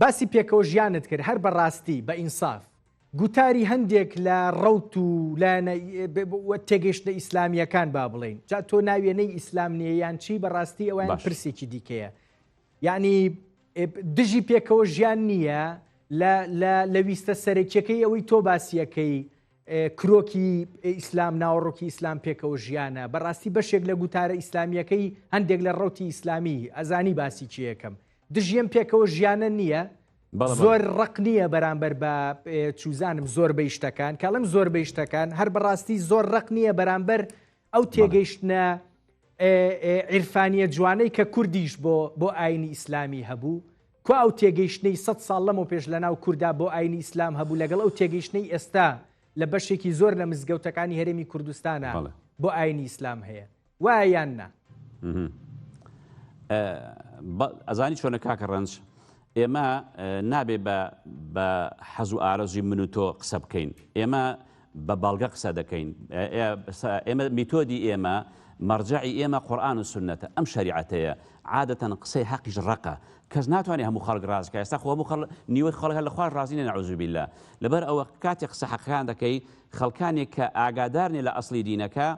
باسی پێکەوە ژیانت کرد هەر بەڕاستی بە ئینساف گوتاری هەندێک لە ڕەوت و تێگەیشتە ئیسلامیەکان با بڵێن جا تۆ ناوێنەی ئیسلام نییە یان چی بەڕاستی ئەویان پرسێکی دیکەیە یعنی دژی پێکەوە ژیان نییە لە ویستە سەرەکیەکەی ئەوەی تۆ باسیەکەی کرۆکی ئیسلام ناوەڕۆکی ئیسلام پێکەوە ژیانە بەڕاستی بەشێک لە گوتارە ئیسلامیەکەی هەندێک لە ڕەوتی ئیسلامی ئەزانی باسی چیەکەم دژیم پێکەوە ژیانە نییە زۆر ڕق نییە بەرامبەر بە چوزانم زۆر بەیشتەکان کاڵم زۆر بەیشتەکان هەر بەڕاستی زۆر ڕق نییە بەرامبەر ئەو تێگەیشتنە عیرفانیە جوانەی کە کوردیش بۆ ئاینی ئیسلامی هەبوو کو ئەو تێگەیشتنەی 100 ساڵ لەمەوە پێش لە ناو کووردا بۆ ئاینی ئیسلام هەبوو لەگەڵ ئەو تێگەیشتنەی ئێستا لە بەشێکی زۆر لە مزگەوتەکانی هەرێمی کوردستانە بۆ ئاینی ئیسلام هەیە وایە یان نا ئەزانی چۆنە کاکە ڕەنج ئێمە نابێ بە حەز و ئارەزوی من و تۆ قسە بکەین ئێمە بە باڵگە قسە دەکەین ئێمە میتۆدی ئێمە مەرجعی ئێمە قورئان و سونەتە ئەم شەریعەتەیە عادەتەن قسەی حەقیش ڕقە کەس ناتوانێت هەموو خەڵک ڕازکە ئێستا خۆ نیوەی خەڵک لە خوار ڕازی نەعوذ بالله لەبەر ئەوە کاتێک قسە حەقیقان دەکەی خەڵکانێک کە ئاگادارنی لە ئەسڵی دینەکە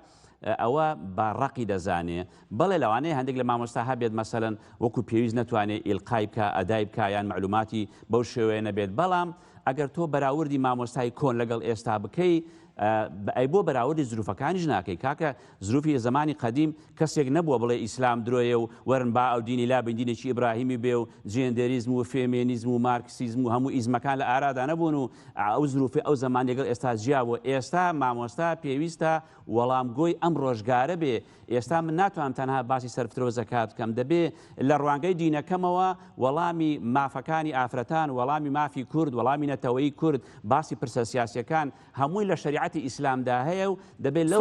ئەوە باڕقی دەزانێ بەڵێ لەوانەیە هەندێک لە مامۆستا هەبێت مەسەرەن وەکو پێویست ناتوانێت ئیلقای بکە ئەدای بکە یان معلوماتی بەو شێوەیە نەبێت بەڵام ئەگەر تۆ بەراوردی مامۆستای کۆن لەگەڵ ئێستا بکەی ئەی بۆ بەراوردی زروفەکانیش ناکەی کاکە زروفی زمانی قەدیم کەسێک نەبووە بڵێ ئیسلام درۆیە و وەرن با ئەو دینی لا بندینێکی ئیبراهیمی بێ و جێندەریزم و فێمێنیزم و مارکسیزم و هەموو ئیزمەکان لە ئارادا نەبوون و ئەو زروفی ئەو زمان لەگەڵ ئێستا جیاوە ئێستا مامۆستا پێویستە وەڵامگۆی ئەم ڕۆژگارە بێ ئێستا من ناتوانم تەنها باسی سەرفترۆ زەکات بکەم دەبێ لە ڕوانگەی دینەکەمەوە وەڵامی مافەکانی ئافرەتان وەڵامی مافی کورد وەڵامی نەتەوەی کورد باسی پرسە سیاسیەکان هەمووی لە شریعەتی ئیسلامدا هەیە و دەبێت لەو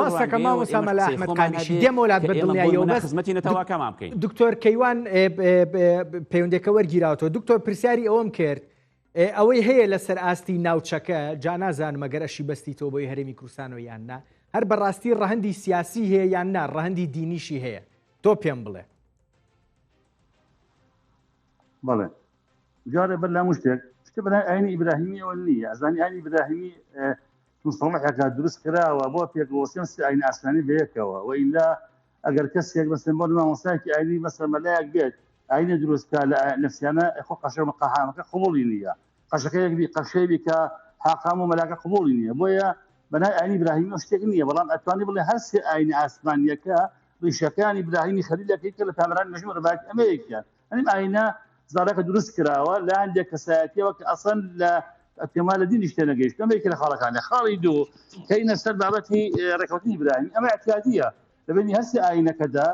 دێمەولات بەدڵنیایەوە خزمەتی نەتەواکەمان بکەین. دکتۆر کەیوان پەیوەندەکە وەرگیراوەوە دکتۆر پرسیاری ئەوەم کرد ئەوەی هەیە لەسەر ئاستی ناوچەکە جا نازانم ئەگەر ئەشی بەستیتەوە بۆی هەرێمی کوردستانەوە یان نا هەر بەڕاستی ڕەهەندی سیاسی هەیە یان نا ڕەهەندی دینیشی هەیە تۆ پێم بڵێ. بەڵێ جارێ بەر لە شتێک شتە بەلای ئاینی ئیبراهیمیەوە نییە ئەزانی ئاینی ئیبراهیمی مستەڵحێکا دروست کراوە بۆ پێکوەسیێن ئاینی ئاسمانی بەیەکەوە وئیلا ئەگەر کەسێک بەسەر بۆ مامۆستایەکی ئاینی بەسەر مەلایەک بێت ئاینە دروستکە لە نفسیانە خۆ قەشە مەقاحامەکە قبوڵی نییە قەشەکەیەک قەشەیەکی کە حاقام و مەلاکە قبوڵی نییە بۆیە بەنای ئاینی ئیبراهیمی شتێک نییە بەڵام ئەتوانی بڵێ هەر سێ ئاینی ئاسمانیەکە ڕیشەکانی ئیبراهیمی خەلیلەکەی کە لە پامەرانی مەژموع ڕەباتی ئەمەیەکیان ئەنیم ئاینە زارەکە دروست کراوە لە هەندێک کەسایەتیەوە کە ئەسڵ لە احتمال دینی شتێ نەگەیشت ئەمەیەکە لە خاڵەکانە خاڵی دوو کەینە سەر بابەتی ڕێکەوتی ئیبراهیمی ئەمە اعتیادیە لەبینی هەر سێ ئاینەکەدا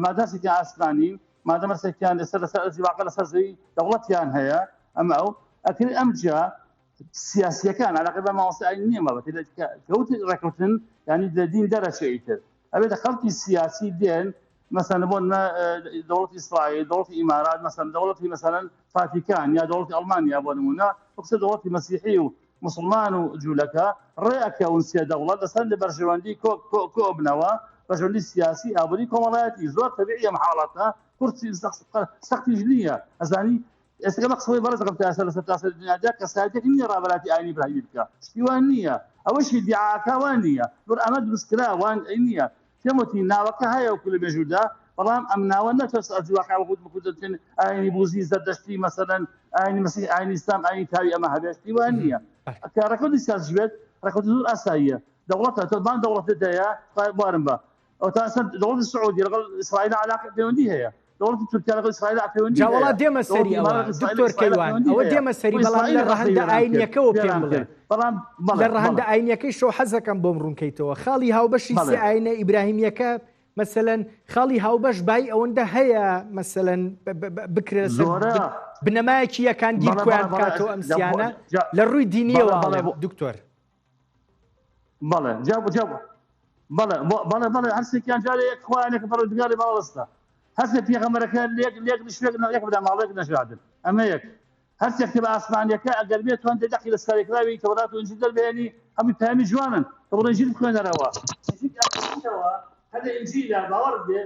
مادەسێکی ئاسمانی مادەمەسێکیان لەسەر واقع لەسەر زەوی دەوڵەتیان هەیە ئەمە ئەو ئەکرێ ئەمجا سیاسیەکان علاقە بە مامۆستا ئاینی نییە مەبەت کەوت ڕێکەوتن ینی لە دین دەرەچێتر ئەبێتە خەڵکی سیاسی دێن مثلا بۆ دەوڵەتی ئیسرائیل دەوڵەتی ئیمارات مثلا دەوڵەتی مثلا فاتیکان یا دەوڵەتی ئەڵمانیا بۆ نمونە وەکسە دەوڵەتی مەسیحی و مسلمان و جوولەکە ڕێەکەون سێ دەوڵەت لەسەر لە بەرژەوەندی کۆبنەوە بەژەوەندی سیاسی ئابووری کۆمەڵایەتی زۆر تەبیعیە محاڵەتە کورسی سەختیش نییە ئەزانی ئێستا مەقصەوەی بەڕێز دەکەم تا لەسەر تاسەر دنیادا کەسایەتێک نییە ڕابەراتی ئاینی ئیبراهیمی بکە شتیوان نییە ئەوەشی دیعاکەوان نییە دوور ئەمە دروستکرا وان نییە تێمەتی ناوەکە هەیە وەکو لە مێژوودا بەڵام ئەم ناوە نەتەس ئەجواقع وەکوت بکوتن ئاینی بوزی زەردەشتی مەسەلەن ئاینی مەسیح ئاینی ئیسلام ئاینی تاوی ئەمە هەبێت شتیوان نییە کە ڕێکەوتی سیاسی بێت ڕێکەوتی زۆر ئاساییە دەوڵەتە تۆمان دەوڵەتت هەیە بارم بە ئەو تا دەوڵەتی سعودی لەگەڵ ئیسرائیل علاقە پەیوەندی هەیە دەوڵەتی تورکیا لەگەڵ ئیسرائیل پەیوەندی هەیە جاوەڵا دێمە سەری ئەوە دکتۆر کەیوان ئەوە دێمە سەری بەڵام لە ڕەهەندە ئاینیەکەەوە پێم بڵێ بەڵام لە ڕەهەندە ئاینیەکەی شۆ حەزەکەم بۆم ڕوونکەیتەوە خاڵی هاوبەشی سێ ئاینە ئیبراهیمیەکە مثلەن خاڵی هاوبەش بای ئەوەندە هەیە مثلەن بکرێت بنەمایەکی یەکان گیر کویان بکاتەوە ئەمسیانە لە ڕووی دینیەوە دکتۆر بەڵێ بەڵێ هەرسێکیان جارێ خوانێکە پەروەردگاری باڵستە هەرسێ پێغەمبەرەکە لێک شوێک نەک بدا ماڵێک نەژادن ئەمە یەک هەرسێک کە بە ئاسمانیەکە ئەگەر بێت توان دەقی لە ساریکراوی تەورات و ئینجیل دەربێنی هەمووی پەیامی جوانن کە بڕۆ ئینجیل بخوێنەرەوە هەر ئینجیلە باوەڕ بێ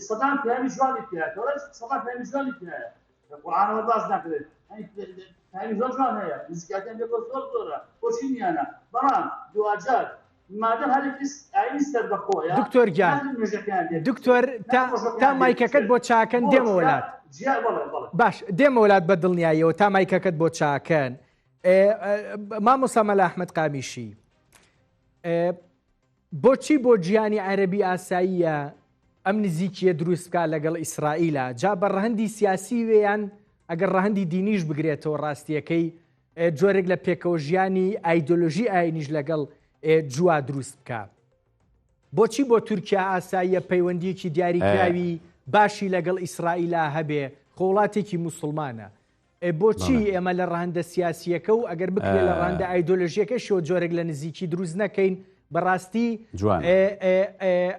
سەدان پەیامی جوانی تایە تەورات سەدان پەیامی جوانی تایە قورئانەوە باز ناکرێت پەیامی زۆر جوان هەیە نزیکاتیان بێ زۆرە بۆچی نیانە بەڵام دوواجار مادەم هەرێکیس ئاینی سەر بەخۆیە دکتۆر گیان دکتۆر تا مایکەکەت بۆ چاکەن دێمە وڵات باش دێمە وڵات بە دڵنیاییەوە تا مایکەکەت بۆ چاکەن مامۆستا مەلا ئەحمەد قامیشی بۆچی بۆ گیانی عەرەبی ئاساییە ئەم نزیکیە دروست بکات لەگەڵ ئیسرائیلە جا بە ڕەهەندی سیاسی وێیان ئەگەر ڕەهەندی دینیش بگرێتەوە ڕاستیەکەی جۆرێک لە پێکەوە ژیانی ئایدۆلۆژی ئاینیش لەگەڵ جووا دروست بکە بۆچی بۆ تورکیا ئاساییە پەیوەندیەکی دیاریکراوی باشی لەگەڵ ئیسرائیلا هەبێ خۆڵاتێکی موسڵمانە بۆچی ئێمە لە ڕەهەندە سیاسیەکە و ئەگەر بکرێت لە ڕەهەندە ئایدۆلۆژیەکەشەوە جۆرێک لە نزیکی دروست نەکەین بەڕاستی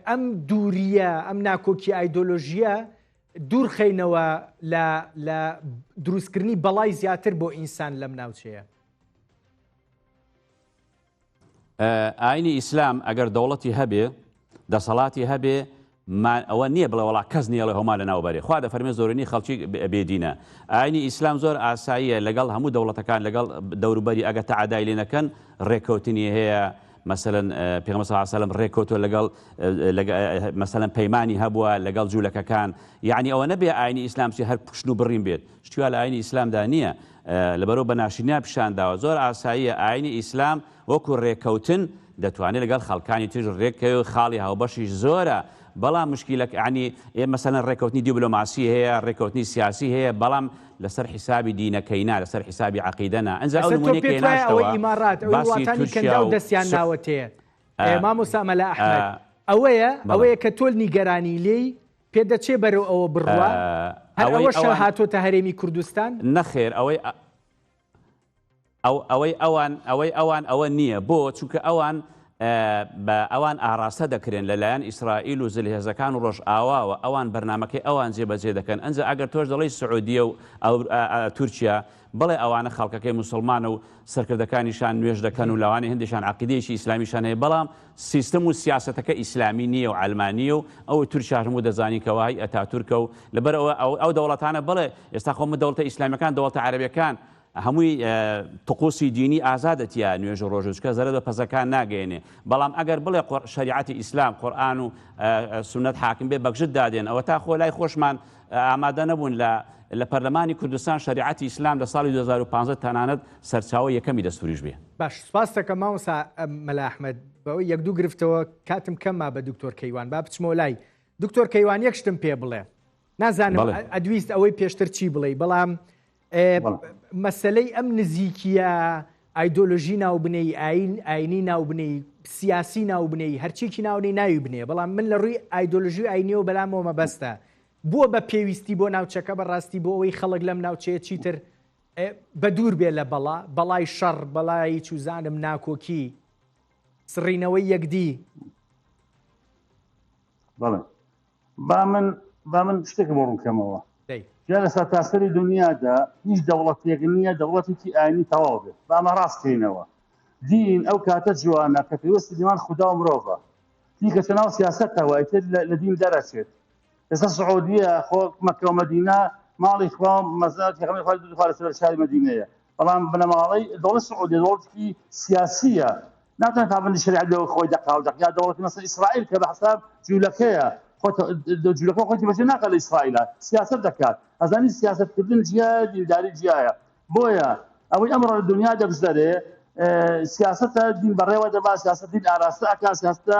ئەم دووریە ئەم ناکۆکی ئایدۆلۆژیە دوورخەینەوە لە دروستکردنی بەڵای زیاتر بۆ ئینسان لەم ناوچەیە ئاینی ئیسلام ئەگەر دەوڵەتی هەبێ دەسەڵاتی هەبێ ئەوە نییە بڵێ وڵا کەس نییە لە هەما لە ناوبەرێ خوا دەفەرمێ زۆرینی خەڵکی بێدینە ئاینی ئیسلام زۆر ئاساییە لەگەڵ هەموو دەوڵەتەکان لەگەڵ دەوروبەری ئەگە تەعادای لێ نەکەن ڕێکەوتنی هەیە مثلەن پێغەمبەر صلی الله علیه و سلم ڕێککەوتووە لەگەڵ مثلەن پەیمانی هەبووە لەگەڵ جوولەکەکان یعنی ئەوە نەبێ ئاینی ئیسلام هەر پشت و بڕین بێت شتیوا لە ئاینی ئیسلامدا نییە لەبەرەوە بە ناشینیا پیشانداوە زۆر ئاساییە ئاینی ئیسلام وەکو ڕێککەوتن دەتوانێت لەگەڵ خەڵکانی تر ڕێککەوێت خاڵی هاوبەشیش زۆرە بەڵام مشکلەک عنی مەسەلەن ڕێککەوتنی دیبلۆماسی هەیە ڕێککەوتنی سیاسی هەیە بەڵام لەسەر حیسابی دینەکەینا لەسەر حیسابی عەقیدەنا ئەنجا ئەو نمونەیەکی هێناشتەوە ئەوەی ئیمارات ئەوەی وڵاتانی کەندا و دەستیان ناوەتەیە مامۆستا مەلا ئەحمەد ئەوەیە کە تۆ نیگەرانی لێی پێدەچێ بەرەو ئەوە بڕوا هەر ئەوەش هاتۆتە هەرێمی کوردستان نەخێر ئەوەی ئەوان ئەوە نییە بۆ چونکە ئەوان بە ئەوان ئاراستە دەکرێن لەلایەن ئیسرائیل و زلهێزەکان و ڕۆژ ئاواوە ئەوان بەرنمەکەی ئەوان جێبەجێ دەکەن ئەنجا ئەگەر تۆش دەڵی سعودیە و تورکیا بڵێ ئەوانە خەڵکەکەی موسڵمانە و سەرکردەکانیشان نوێژ دەکەن و لەوانی هەندێکشان عەقیدەیەکی ئیسلامیشان هەیە بەڵام سیستەم و سیاسەتەکە ئیسلامی نییە و ئەلمانیە و ئەوەی تورکیا هەموو دەزانی کە وای ئەتاتورکە و لەبەرەوە ئەو دەوڵەتانە بڵێ ئێستا خۆمە دەوڵەتە ئیسلامیەکان دەوڵەتە عەرەبیەکان هەمووی تقوسی دینی ئازادەتیە نوێژ و ڕۆژوچکە زەرە بە پەزەکان ناگەێنێ بەڵام ئەگەر بڵێ شریعەتی ئیسلام قورئان و سونەت حاکم بێ بەگژت دادێن ئەوە تا خۆ لای خۆشمان ئامادە نەبوون لە پەرلەمانی کوردستان شریعەتی ئیسلام لە ساڵی 2015 تەنانەت سەرچاوە یەکەمی دەستوریش بێ. باش سپاس دەکەم مامۆستا مەلا ئەحمەد بەوەی یەک دوو گرفتەوە کاتم کەمما بە دکتۆر کەیوان با بچمەوە لای دکتۆر کەیوان یەک شتم پێ بڵێ نازانم ئەدویست ئەوەی پێشتر چی بڵێ بەڵام مەسلەی ئەم نزیکیە ئایدۆلۆژی ناوبنەی ئاینی ناوبنەی سیاسی ناوبنەی هەرچێکی ناونەی ناوی بنێ بەڵام من لە ڕووی ئایدۆلۆژی ئاینیەوە بەلامەوە مەبەستە بووە بە پێویستی بۆ ناوچەکە بەڕاستی بۆ ئەوەی خەڵک لەم ناوچەیە چیتر بە دوور بێ لە بەڵای شەڕ بەڵای چوزانم ناکۆکی سڕینەوەی یەکدی. بەڵێ با من شتێک بۆ ڕووکەمەوە لە سەرتاسەری دنیادا هیچ دەوڵەتێک نییە دەوڵەتێکی ئاینی تەواو بێت بامە ڕاستکەینەوە دین ئەو کاتە جوانە کە پێویستی دیوان خوددا و مرۆڤە دیکە چە ناو سیاسەتەوە ئیتر لە دین دەرەچێت ئێستا سعودیە خۆ مەکە و مەدینە ماڵی خوا مەزار پێغەمبەری خوا دوو خوارد لەسەر شاری مەدینەیە بەڵام بنەماڵەی دەوڵەت سعودیە دەوڵەتێکی سیاسیە ناتوانێت پابەندی شەریعەت لەوە خۆی دەقاوت یا دەوڵەتی مەسەڵ ئیسرائیل کە بە حساب جوولەکەیە جوولەکە خۆی بەجێ ناکات لە ئیسرائیلە سیاسەت دەکات ئەزانی سیاسەتکردن جیا دینداری جیایە بۆیە ئەوەی ئەمڕۆ لە دنیا دەبژدەرێ سیاسەتە دین بەڕێوە دەبا سیاسەت دین ئاراستە ئەکات سیاسەتە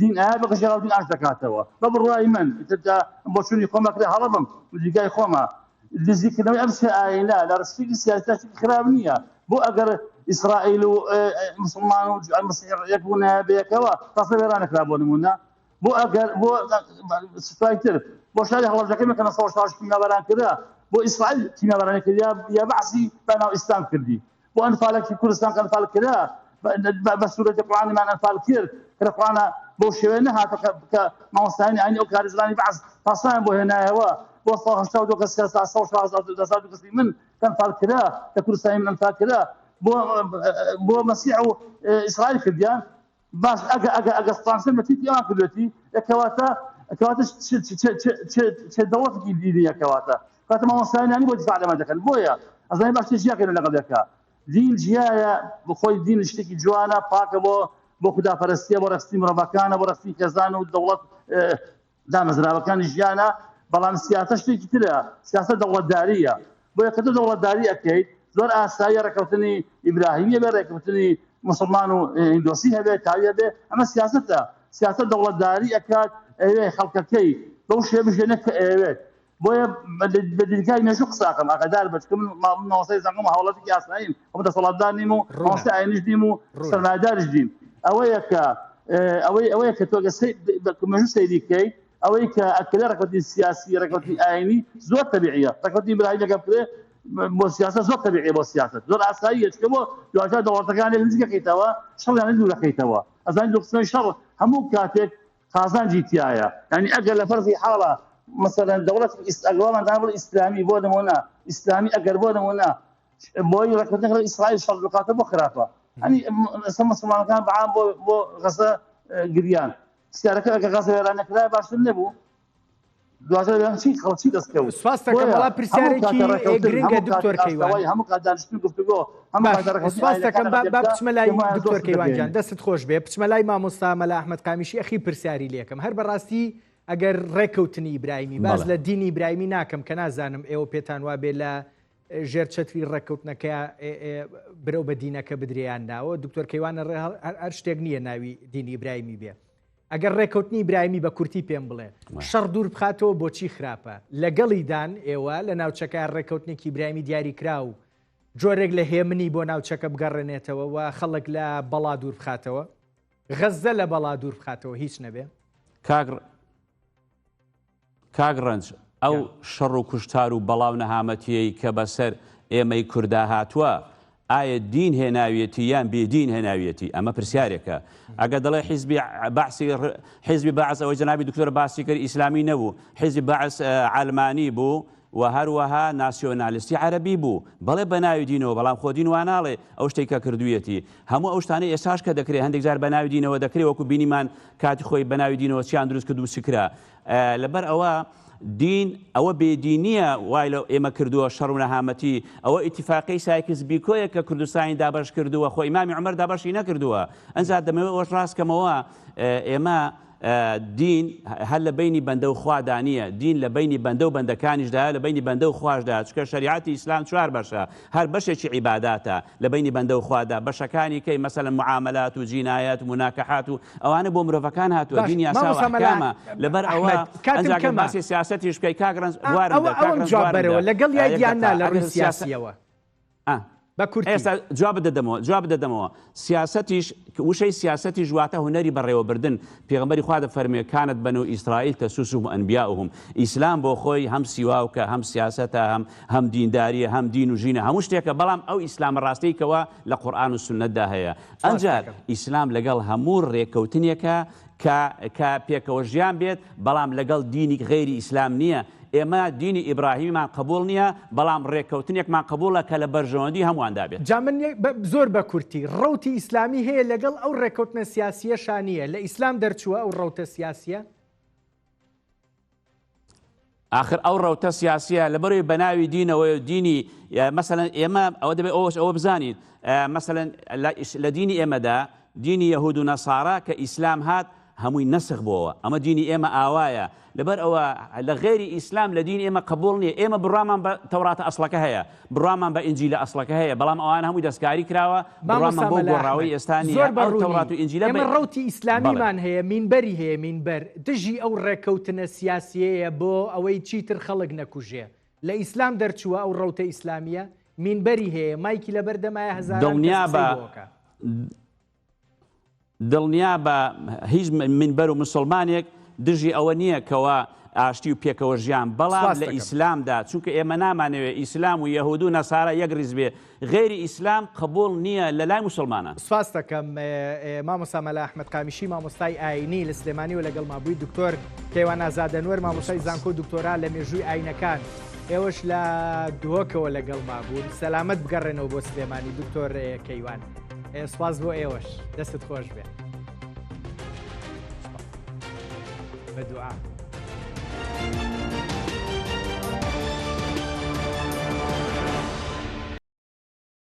دین ئایا بەگەشێراو دین ئاش دەکاتەوە بە بڕوای من ئیتردا بۆ چوونی خۆمە کرێ هەڵەبم دیگای خۆمە دزیکردنەوەی ئەم سێ ئاینە لە ڕستێکی سیاسەتی خراپ نییە بۆ ئەگەر ئیسرائیل و مسلمان و مسیح یەک بوون بەیەکەوە ڕاستە وێرانەکرا بۆ نمونە بۆ ئەگەر بۆ سوپایتر بۆ شاری هەڵەبجەکەی کە 1970 تیمەبەران کرا بۆ ئیسرائیل تیمەبەرانی کرد یا بەعسی بەناو ئیسلام کردی بۆ ئەنفالێکی کوردستان کە ئەنفال کرا بە سوورەتی قورئانیمان ئەنفال کرد کە قورئانە بۆ شێوەیە نەهاتە کە مامۆستایانی ئاینی ئەو کارزانی بەعس پاسان بۆ هێنایەوە بۆ 1970 کەس 1970 کەسی من کە ئەنفال کرا کە کوردستانی من ئەنفال کرا بۆ مەسیح و ئیسرائیل کردیان باش ئەگە فڕانسە بەتیتی ئەوان کردوێتی کەواتە چه دەوڵەتێکی دینیە کەواتە کاتە مامۆستایانی بۆ دیفاع لەمە دەکەن بۆیە ئەزانی باش تێژیاکەن لەگەڵ دەکا دین جیایە بخۆی دین شتێکی جوانە پاکە بۆ خوداپەرستیە بۆ ڕستی مرۆڤەکانە بۆ ڕستی کەزان و دەوڵەت دامەزراوەکانی ژیانە بەڵام سیاسە شتێکی ترە سیاسە دەوڵەتداریە بۆیە کە تۆ دەوڵەتداری ئەکەیت زۆر ئاساییە ڕێکەوتنی ئیبراهیمیە بێ ڕێکەوتنی مسلمان و هیندۆسی هەبێت تاویە بێ ئەمە سیاسەتە سیاسەت دەوڵەتداری ئەکات ئەوێ خەڵکەکەی بەو شێوە بژێنێت کە ئەوێت بۆیە بە دیرگای مێژوو قساکەم ئاگادار بە چکە من مامۆستای زانکۆم هەوڵەتێکی ئاساییم ئەمە دەسەڵاتدار نیم و مامۆستای ئاینیش نیم و سەرمایەداریش نیم ئەوەیە کە تۆ مێژوو سەیری بکەیت ئەوەی کە ئەکرێ ڕێکەوتی سیاسی ڕێکەوتی ئاینی زۆر تەبیعیە ڕێکەوتی ئیبراهیم لەگەڵ بکرێ بۆ سیاسە زۆر تەبیعیە بۆ سیاسەت زۆر ئاساییە چکە بۆ دواتر دەوڵەتەکانی نزیکەکەیتەوە شەڕیان دوور دەکەیتەوە ئەزانی دوو قسمەی شەڕ هەموو کاتێک خازانجی تایە یعنی ئەگەر لە فەرزی حاڵە مثلا دەوڵەت ئەگەڵماندا بڵ ئیسلامی بۆ نمونە ئیسلامی ئەگەر بۆ نمونە بۆی ڕێکەوتنەکە ئیسرائیل شەڕ بکاتە بۆ خراپە ئەنی ئێستا مسلمانەکان بەعام بۆ غەزە گریان سیارەکە ئەگە غەزە وێرانەکرا باشتر نەبوو دوازە خەڵکی دەستکەوت سواس دەکەم وڵا پرسیارێکی گرنگە دکتۆر کەیوان هەموو کات دانیشتن گفتوگۆ سواس دەکەم با بچمە لای دکتۆر کەیوانجان دەستت خۆش بێ بچمە لای مامۆستا مەلا ئەحمەد کامیشی ئەخی پرسیاری لێکم هەر بەڕاستی ئەگەر ڕێکەوتنی ئیبراهیمی باز لە دینی ئیبراهیمی ناکەم کە نازانم ئێوە پێتان وا بێ لە ژێر چەتری ڕێکەوتنەکە برەو بە دینەکە بدرێیان ناوە دکتۆر کەیوانە هەر شتێک نییە ناوی دینی ئیبراهیمی بێ ئەگەر ڕێکەوتنی ئیبراهیمی بە کورتی پێم بڵێ شەڕ دوور بخاتەوە بۆچی خراپە لەگەڵیدان ئێوە لە ناوچەکە ڕێکەوتنێکی ئیبراهیمی دیاری کرا و جۆرێک لە هێمنی بۆ ناوچەکە بگەڕێنێتەوە و خەڵک لە بەڵا دوور بخاتەوە غەزە لە بەڵا دوور بخاتەوە هیچ نەبێ کاگڕەنج ئەو شەڕ و کوشتار و بەڵاو نەهامەتیەی کە بەسەر ئێمەی کووردا هاتووە ئایا دین هێناویەتی یان بێدین هێناویەتی ئەمە پرسیارێکە ئەگە دەڵێ حیزبی بەعس ئەوەی جەنابی دکتۆر باسی کرد ئیسلامی نەبوو حیزبی بەعس عەلمانی بوو و هەروەها ناسیۆنالیستی عەرەبی بوو بەڵێ بە ناوی دینەوە بەڵام خۆ دین واناڵێ ئەو شتێک کە کردوویەتی هەموو ئەو شتانەی ئێساش کە دەکرێت هەندێک جار بە ناوی دینەوە دەکرێت وەکو بینیمان کاتی خۆی بە ناوی دینەوە چیان دروست کرد و سکرا لەبەر ئەوە دین ئەوە بێدینیە وای لە ئێمە کردووە شەڕ و نەهامەتی ئەوە ئیتیفاقی سایکس بیکۆیە کە کوردستانی دابەش کردووە خۆ ئیمامی عومەر دابەشی نەکردووە ئەنجا دەمەوێت ئەوەش ڕاستکەمەوە ئێمە دین هەر لە بینی بەندە و خوادانیە دین لە بینی بەندە و بەندەکانیشدا لە بینی بەندە و خواشدا چکە شریعەتی ئیسلام چوار بەشە هەر بەشێکی عیباداتە لە بینی بەندە و خوادا بەشەکانی کەی مەسەلەن معاملات و جینایەت و مناکەحات و ئەوانە بۆ مرۆڤەکان هاتووە دین یاسا و ئەحکامە لەبەر ئەوە ئەنجا باسی سیاسەتیش بکەی کاگڕەنج بەرەوە لەگەڵ یادیاننا لە ڕووی سیاسیەوە ئێستا جواب بدەمەوە سیاسەتیش وشەی سیاسەتی ژواتە هوەری بەڕێوەبردن پێغەمبەری خوا دەفەرمێ کانت بەنو ئیسرائیل تەسوسهم ئەنبیاؤهم ئیسلام بۆ خۆی هەم سیواوکە هەم سیاسەتە هەم دینداریە هەم دین و ژینە هەموو شتێکە بەڵام ئەو ئیسلامە ڕاستەیکەوە لە قورئان و سونەتدا هەیە ئەنجار ئیسلام لەگەڵ هەموو ڕێکەوتنێکە کە پێکەوە ژیان بێت بەڵام لەگەڵ دینی غەیری ئیسلام نییە ئێمە دینی ئیبراهیممان قبول نییە بەڵام ڕێکەوتنێکمان قبولە کە لە بەرژەوەندی هەموواندا بێت جا من زۆر بە کورتی ڕەوتی ئیسلامی هەیە لەگەڵ ئەو ڕێکەوتنە سیاسیە شانیە لە ئیسلام دەرچووە ئەو ڕەوتە سیاسیە آخر ئەو ڕەوتە سیاسیە لەبەرەوەی بەناوی دینەوە دینی مەسەلەن ئێمە ئەوە دەبێت ئەوە بزانین مەسەلەن لە دینی ئێمەدا دینی یەهود و نەسارا کە ئیسلام هات هەمووی نەسخ بووەوە ئەمە دینی ئێمە ئاوایە لەبەر ئەوە لە غێری ئیسلام لە دین ئێمە قبول نییە ئێمە بڕامان بە تەوراتە ئەسڵەکە هەیە بڕامان بە ئینجیلە ئەسڵەکە هەیە بەڵام ئەوان هەمووی دەستکاری کراوە بڕامان بۆ گۆڕاوی ئێستانی تەورات و ئینجیلە ئێمە ڕەوتی ئیسلامیمان هەیە مینبەری هەیە مینبەر دژی ئەو ڕێکەوتنە سیاسیەیە بۆ ئەوەی چیتر خەڵک نەکوژێ لە ئیسلام دەرچووە ئەو ڕەوتە ئیسلامیە مینبەری هەیە مایکی لە بەردەمایە هەزاران دڵنیا بە هیچ منبەر و مسلمانێک دژی ئەوە نییە کەوە ئاشتی و پێکەوە ژیان بەڵام لە ئیسلامدا چونکە ئێمە نامانەوێت ئیسلام و یەهود و نەسارا یەک ڕیز بێ غێری ئیسلام قبول نییە لە لای مسلمانان سواس دەکەم مامۆستا مەلا ئەحمەد کامیشی مامۆستای ئاینی لە سلێمانی و لەگەڵ مابووی دکتۆر کەیوان ئازادەنوەر مامۆستای زانکۆ دکتۆرا لە مێژووی ئاینەکان ئێوەش لە دووەکەوە لەگەڵ مابوون سەلامەت بگەڕێنەوە بۆ سلێمانی دکتۆر کەیوان سواز بۆ ئێوەش دەستت خۆش بێ بە دوعا